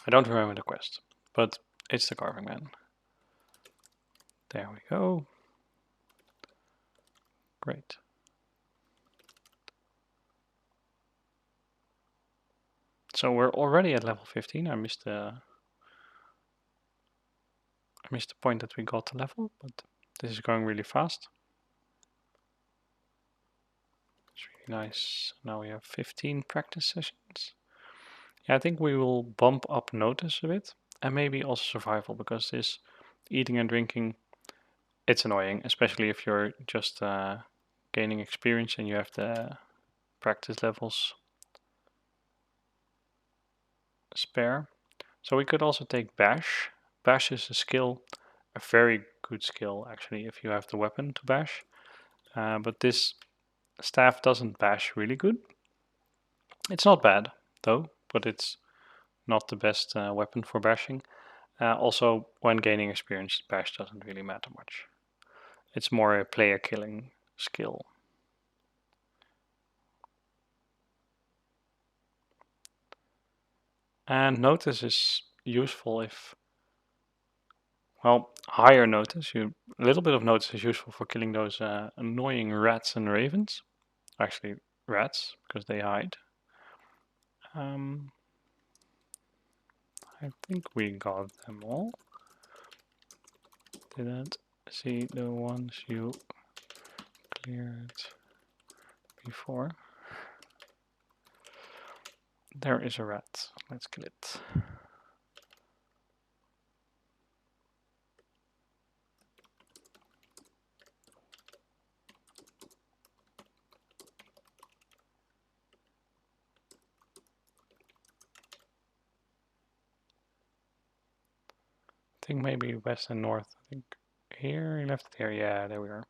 Speaker 1: I don't remember the quest, but it's the Carving Man. There we go. Great. So we're already at level 15. I missed the point that we got the level, but this is going really fast. It's really nice. Now we have 15 practice sessions. Yeah, I think we will bump up notice a bit, and maybe also survival, because this eating and drinking, it's annoying, especially if you're just gaining experience and you have the practice levels spare. So we could also take bash. Bash is a skill, a very good skill actually, if you have the weapon to bash. But this staff doesn't bash really good. It's not bad though, but it's not the best weapon for bashing. Also, when gaining experience, bash doesn't really matter much. it's more a player killing skill. And notice is useful if, well, higher notice. A little bit of notice is useful for killing those annoying rats and ravens. Actually, rats, because they hide. I think we got them all. Didn't see the ones you cleared before. There is a rat. Let's kill it. I think maybe west and north. I think here, you left it here. Yeah, there we are.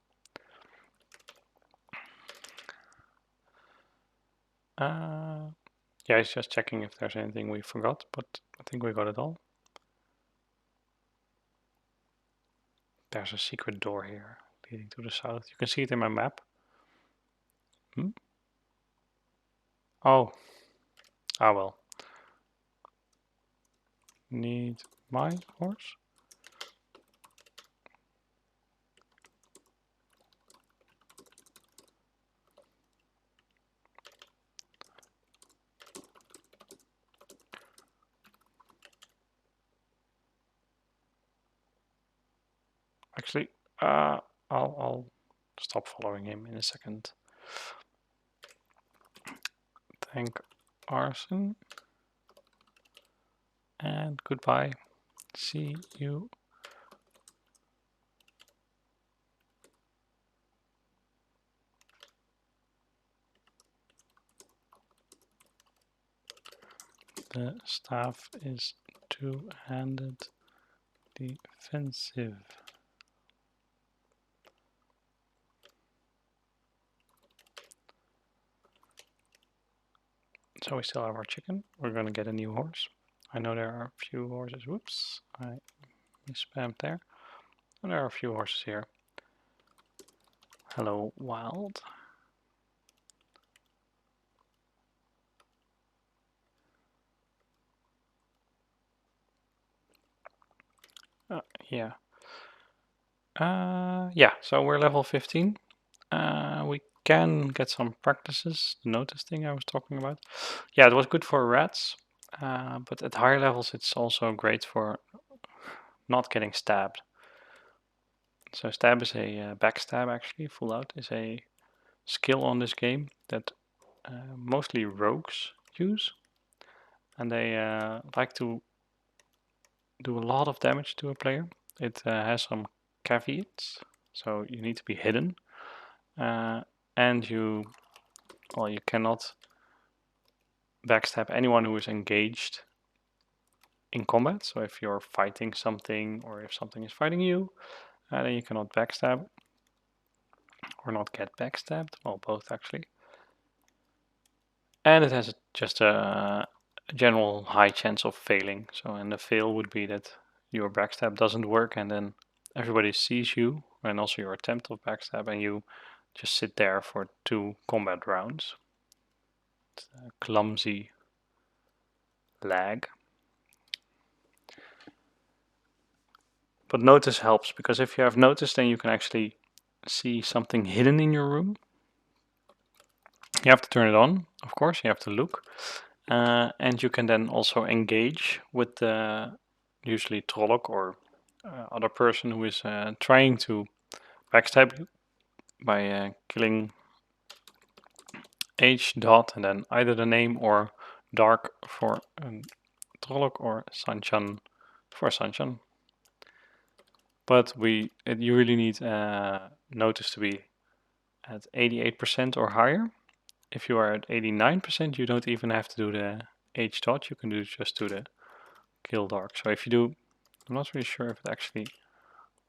Speaker 1: Yeah, it's just checking if there's anything we forgot, but I think we got it all. There's a secret door here leading to the south. You can see it in my map. Oh. Ah, well. Need my horse? Actually, I'll stop following him in a second. Thank Arson. And goodbye. See you. The staff is two-handed defensive. So we still have our chicken. We're gonna get a new horse. I know there are a few horses. Whoops, I spammed there. And there are a few horses here. Hello, wild. Yeah. Yeah, so we're level 15. We can get some practices, the notice thing I was talking about. Yeah, it was good for rats, but at higher levels it's also great for not getting stabbed. So stab is a backstab actually, full out is a skill on this game that mostly rogues use. And they like to do a lot of damage to a player. It has some caveats, so you need to be hidden. And you cannot backstab anyone who is engaged in combat. So if you're fighting something or if something is fighting you, then you cannot backstab or not get backstabbed. Well, both actually. And it has just a general high chance of failing. So, and the fail would be that your backstab doesn't work and then everybody sees you and also your attempt of backstab and you just sit there for 2 combat rounds. It's a clumsy lag. But notice helps, because if you have notice, then you can actually see something hidden in your room. You have to turn it on, of course, you have to look. And you can then also engage with the usually Trolloc or other person who is trying to backstab you by killing H dot and then either the name or dark for Trolloc or Sanchan for Sanchan. But you really need notice to be at 88% or higher. If you are at 89%, you don't even have to do the H dot, you can just do the kill dark. So if you do, I'm not really sure if it actually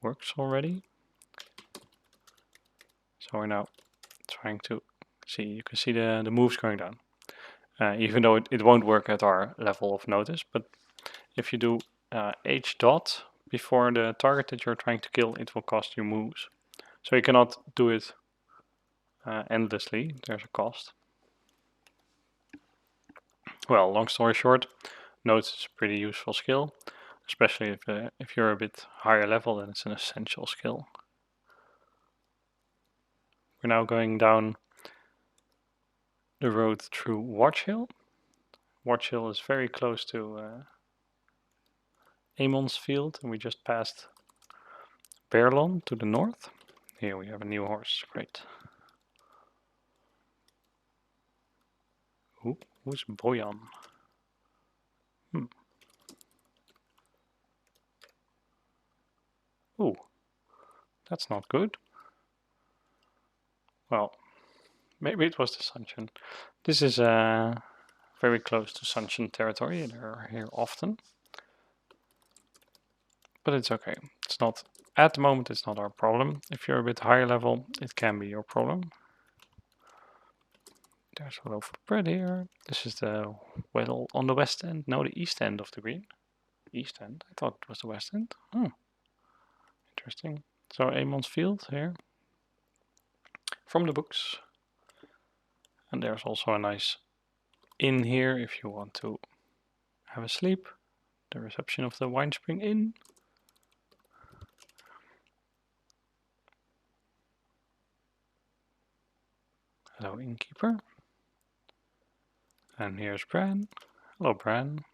Speaker 1: works already. So we're now trying to see, you can see the moves going down. Even though it won't work at our level of notice, but if you do H dot before the target that you're trying to kill, it will cost you moves. So you cannot do it endlessly, there's a cost. Well, long story short, notes is a pretty useful skill, especially if you're a bit higher level, then it's an essential skill. We're now going down the road through Watch Hill. Watch Hill is very close to Amon's Field, and we just passed Berlon to the north. Here we have a new horse, great. Who's Boyan? Oh, that's not good. Well, maybe it was the Sunshine. This is very close to Sunshine territory, and they're here often. But it's okay. It's not, at the moment, it's not our problem. If you're a bit higher level, it can be your problem. There's a loaf of bread here. This is the well on the west end. No, the east end of the green. East end. I thought it was the west end. Oh, interesting. So Amon's Field here. From the books. And there's also a nice inn here if you want to have a sleep. The reception of the Wine Spring Inn. Hello, innkeeper. And here's Bran. Hello, Bran.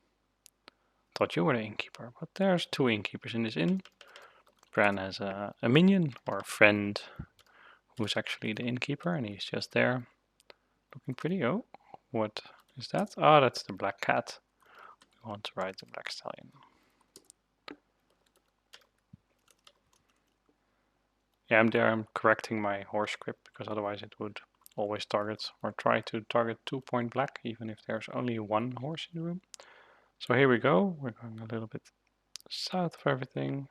Speaker 1: Thought you were the innkeeper, but there's two innkeepers in this inn. Bran has a minion or a friend who's actually the innkeeper, and he's just there looking pretty. Oh, what is that? Oh, that's the black cat. We want to ride the black stallion. Yeah, I'm correcting my horse script because otherwise it would always target or try to target 2-point black, even if there's only one horse in the room. So here we go. We're going a little bit south of everything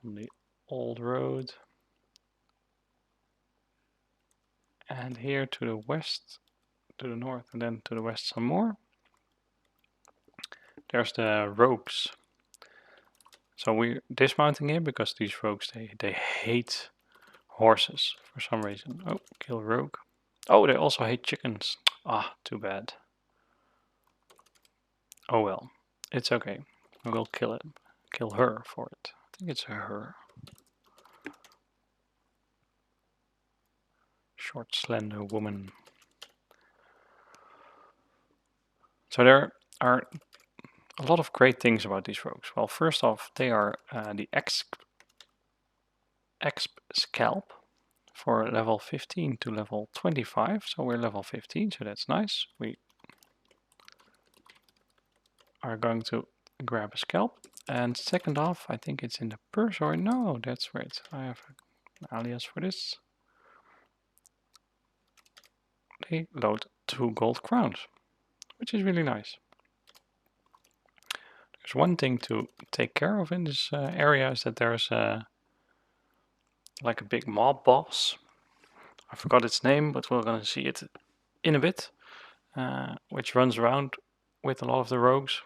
Speaker 1: on the old road. And here to the west, to the north, and then to the west some more. There's the rogues. So we're dismounting here because these rogues, they hate horses for some reason. Oh, kill rogue. Oh, they also hate chickens. Ah, too bad. Oh well, it's okay. We will kill it. Kill her for it. I think it's a her. Short, slender woman. So there are a lot of great things about these rogues. Well, first off, they are the exp scalp for level 15 to level 25. So we're level 15, so that's nice. We are going to grab a scalp. And second off, I think it's in the purse, or no, that's right. I have an alias for this. They load 2 gold crowns, which is really nice. There's one thing to take care of in this area is that there's like a big mob boss. I forgot its name, but we're gonna see it in a bit, which runs around with a lot of the rogues.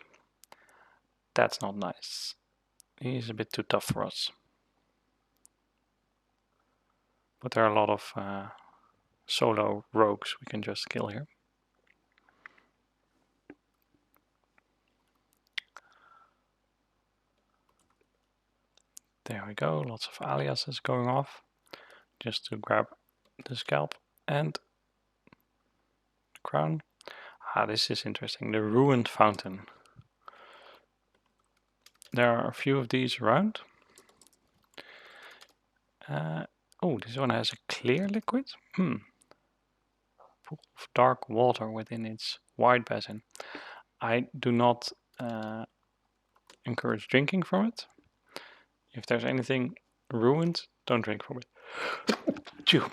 Speaker 1: That's not nice. He's a bit too tough for us. But there are a lot of solo rogues we can just kill here. There we go, lots of aliases going off just to grab the scalp and the crown. Ah, this is interesting. The ruined fountain. There are a few of these around. Oh, this one has a clear liquid. Pool of dark water within its wide basin. I do not encourage drinking from it. If there's anything ruined, don't drink from it. Chew.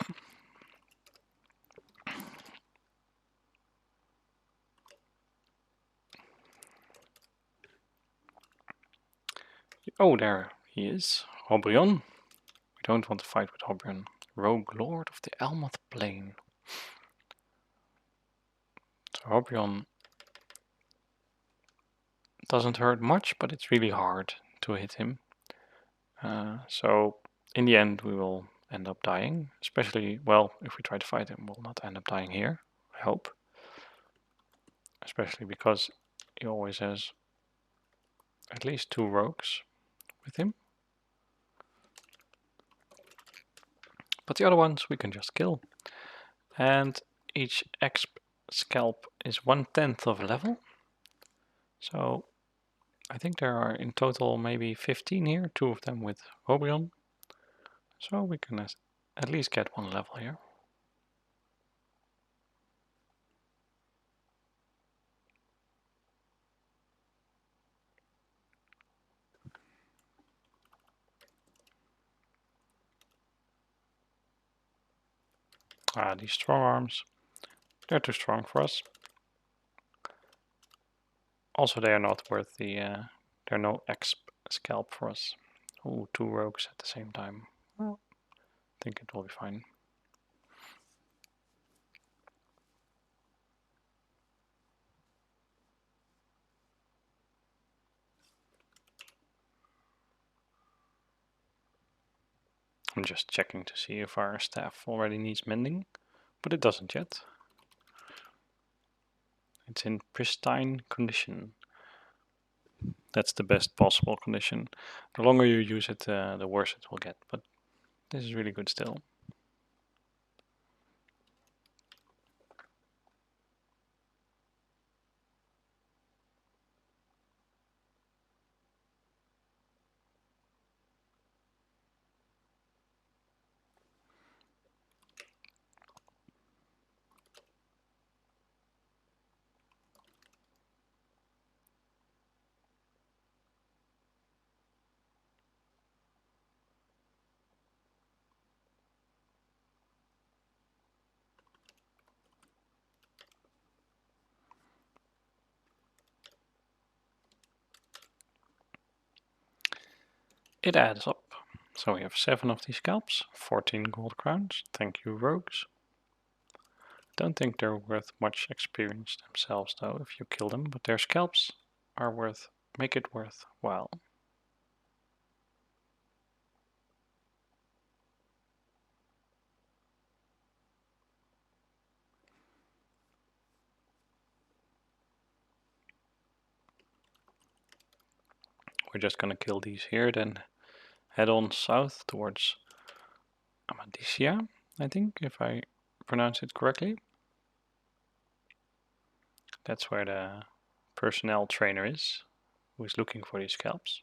Speaker 1: Oh, there he is. Hobrion. We don't want to fight with Hobrion. Rogue Lord of the Elmoth Plain. So Hobrion doesn't hurt much, but it's really hard to hit him. So in the end we will end up dying. Especially, well, if we try to fight him, we'll not end up dying here, I hope. Especially because he always has at least 2 rogues with him. But the other ones we can just kill. And each exp scalp is 1/10 of a level. So I think there are in total maybe 15 here, 2 of them with Obion. So we can at least get 1 level here. These strong arms, they're too strong for us. Also, they are not worth the, they're no exp scalp for us. Oh, 2 rogues at the same time. Well, I think it will be fine. I'm just checking to see if our staff already needs mending, but it doesn't yet. It's in pristine condition. That's the best possible condition. The longer you use it, the worse it will get, but this is really good still. It adds up. So we have 7 of these scalps, 14 gold crowns. Thank you, rogues. Don't think they're worth much experience themselves though if you kill them, but their scalps are make it worthwhile. We're just gonna kill these here, then head on south towards Amadisia, I think, if I pronounce it correctly. That's where the personnel trainer is, who is looking for these scalps.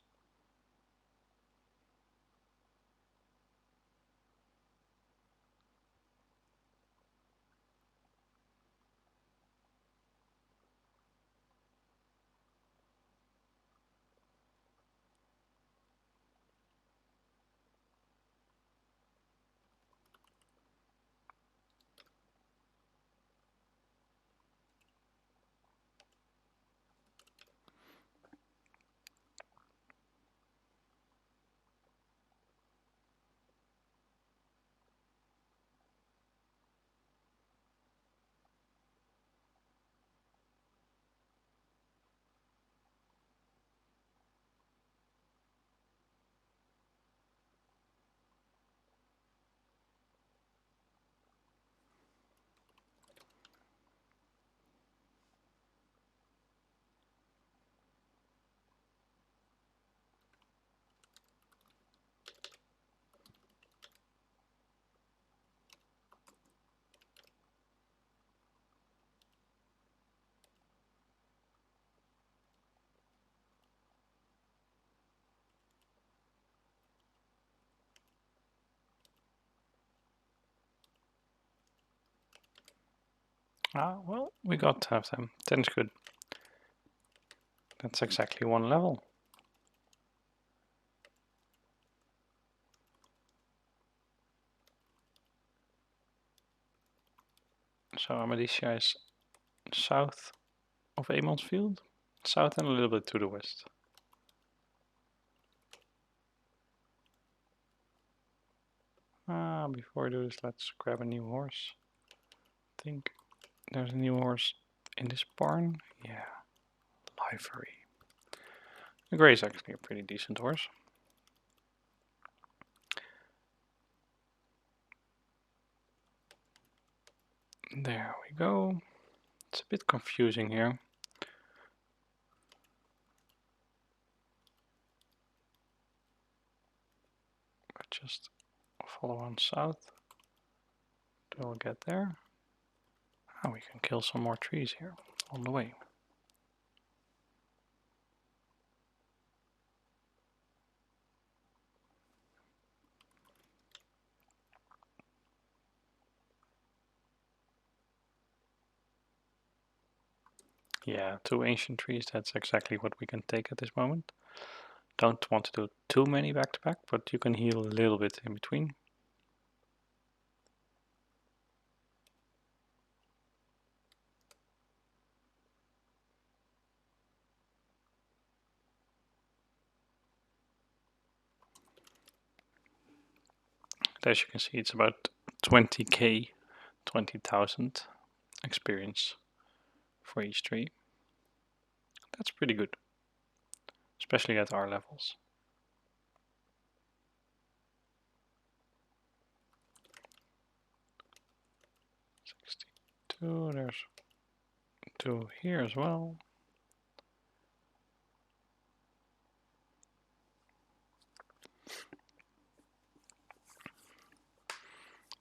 Speaker 1: Well, we got to have them. 10 is good. That's exactly 1 level. So Amadisia is south of Amonsfield, south and a little bit to the west. Before I do this, let's grab a new horse. I think there's a new horse in this barn. Yeah, livery. The grey is actually a pretty decent horse. There we go. It's a bit confusing here. But just follow on south. We'll get there. Oh, we can kill some more trees here on the way. Yeah, 2 ancient trees, that's exactly what we can take at this moment. Don't want to do too many back to back, but you can heal a little bit in between. As you can see, it's about 20k, 20,000 experience for each tree. That's pretty good, especially at our levels. 62, there's 2 here as well.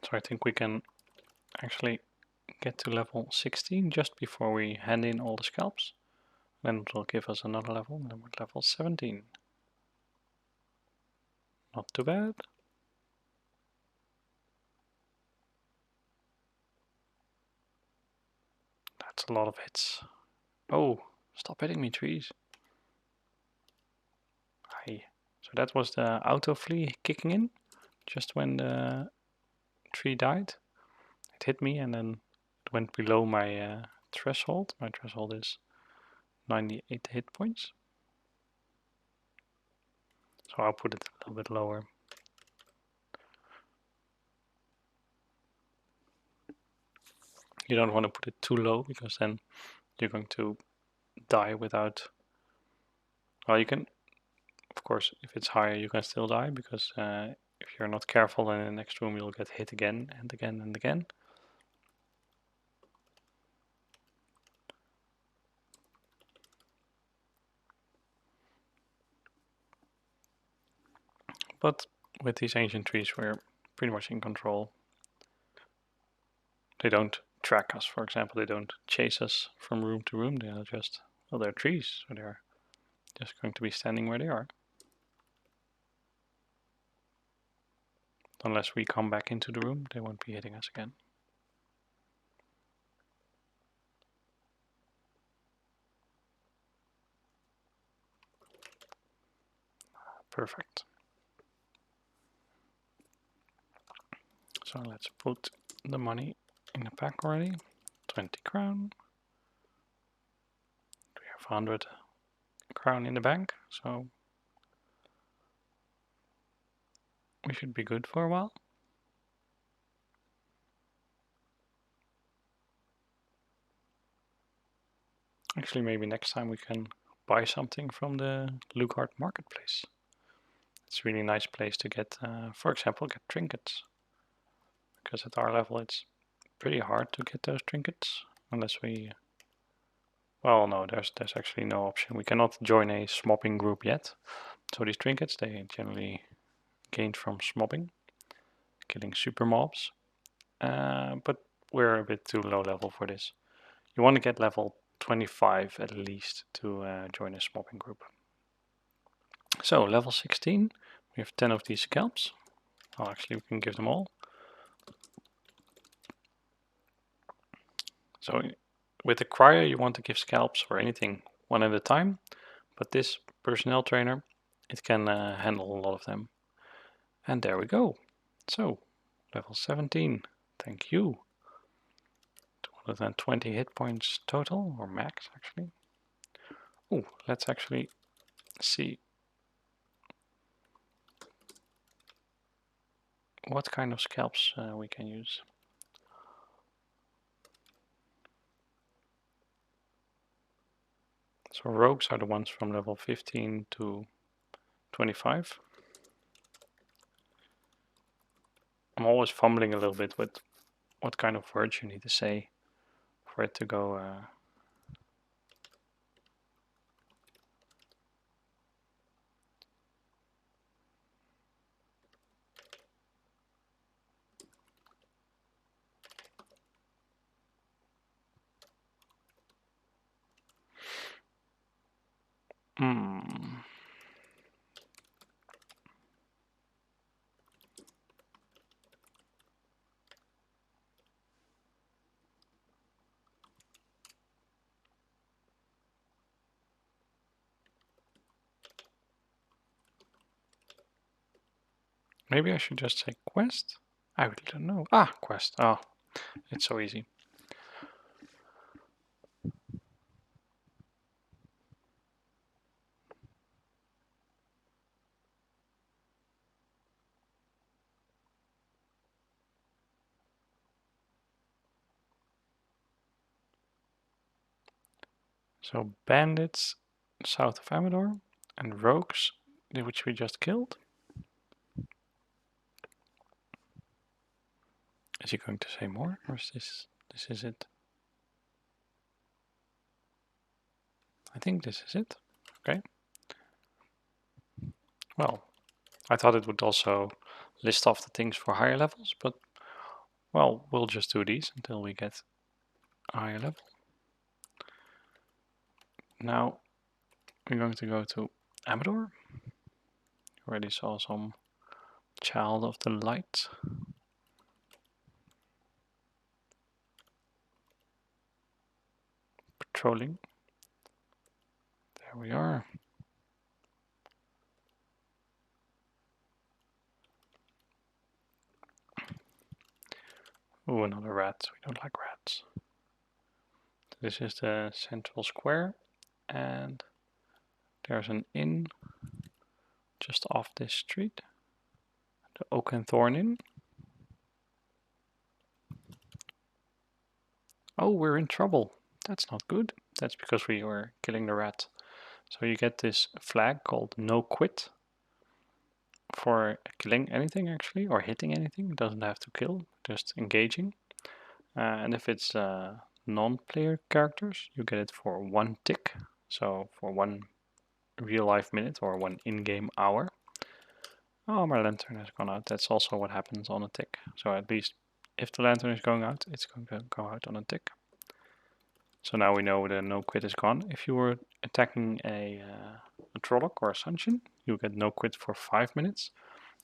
Speaker 1: So I think we can actually get to level 16 just before we hand in all the scalps. Then it will give us another level, and then we're at level 17. Not too bad. That's a lot of hits. Oh, stop hitting me, trees. Aye. So that was the auto flee kicking in, just when the tree died. It hit me and then it went below my threshold. My threshold is 98 hit points. So I'll put it a little bit lower. You don't want to put it too low because then you're going to die without... Well, you can, of course, if it's higher, you can still die because if you're not careful, then in the next room you'll get hit again and again and again. But with these ancient trees, we're pretty much in control. They don't track us, for example. They don't chase us from room to room. They are just, well, they're trees, so they're just going to be standing where they are. Unless we come back into the room, they won't be hitting us again. Perfect. So let's put the money in the pack already. 20 crown. We have 100 crown in the bank, so we should be good for a while. Actually, maybe next time we can buy something from the Lugard marketplace. It's a really nice place to get, for example, get trinkets. Because at our level it's pretty hard to get those trinkets unless we... Well, no, there's actually no option. We cannot join a smobbing group yet. So these trinkets, they generally gained from smobbing, killing super mobs. But we're a bit too low level for this. You want to get level 25 at least to join a smobbing group. So level 16, we have 10 of these scalps. Oh, actually we can give them all. So with the crier you want to give scalps or anything one at a time, but this personnel trainer, it can handle a lot of them. And there we go. So level 17, thank you. 220 hit points total, or max actually. Oh, let's actually see what kind of scalps we can use. So rogues are the ones from level 15 to 25. I'm always fumbling a little bit with what kind of words you need to say for it to go. Hmm. Maybe I should just say quest? I really don't know. Ah, quest. Oh, it's so easy. So bandits south of Amador and rogues, which we just killed. Is he going to say more, or is this is it? I think this is it. Okay. Well, I thought it would also list off the things for higher levels, but well, we'll just do these until we get a higher level. Now we're going to go to Amador. Already saw some Child of the Light. Patrolling. There we are. Oh, another rat. We don't like rats. This is the central square, and there's an inn just off this street. The Oak and Thorn Inn. Oh, we're in trouble. That's not good. That's because we were killing the rat. So you get this flag called no quit for killing anything actually, or hitting anything. It doesn't have to kill, just engaging. And if it's non-player characters, you get it for 1 tick. So for 1 real life minute or 1 in-game hour. Oh, my lantern has gone out. That's also what happens on a tick. So at least if the lantern is going out, it's going to go out on a tick. So now we know the no quit is gone. If you were attacking a Trolloc or a Sunshine, you get no quit for 5 minutes.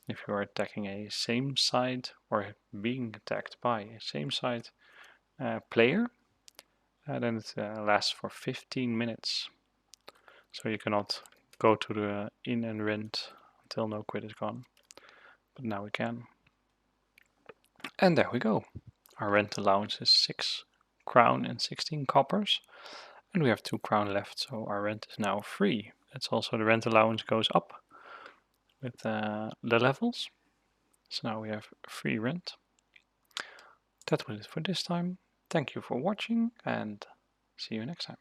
Speaker 1: If you are attacking a same side or being attacked by a same side player, then it lasts for 15 minutes. So you cannot go to the inn and rent until no quit is gone. But now we can. And there we go. Our rent allowance is 6 crown and 16 coppers. And we have 2 crown left, so our rent is now free. That's also the rent allowance goes up with the levels. So now we have free rent. That was it for this time. Thank you for watching and see you next time.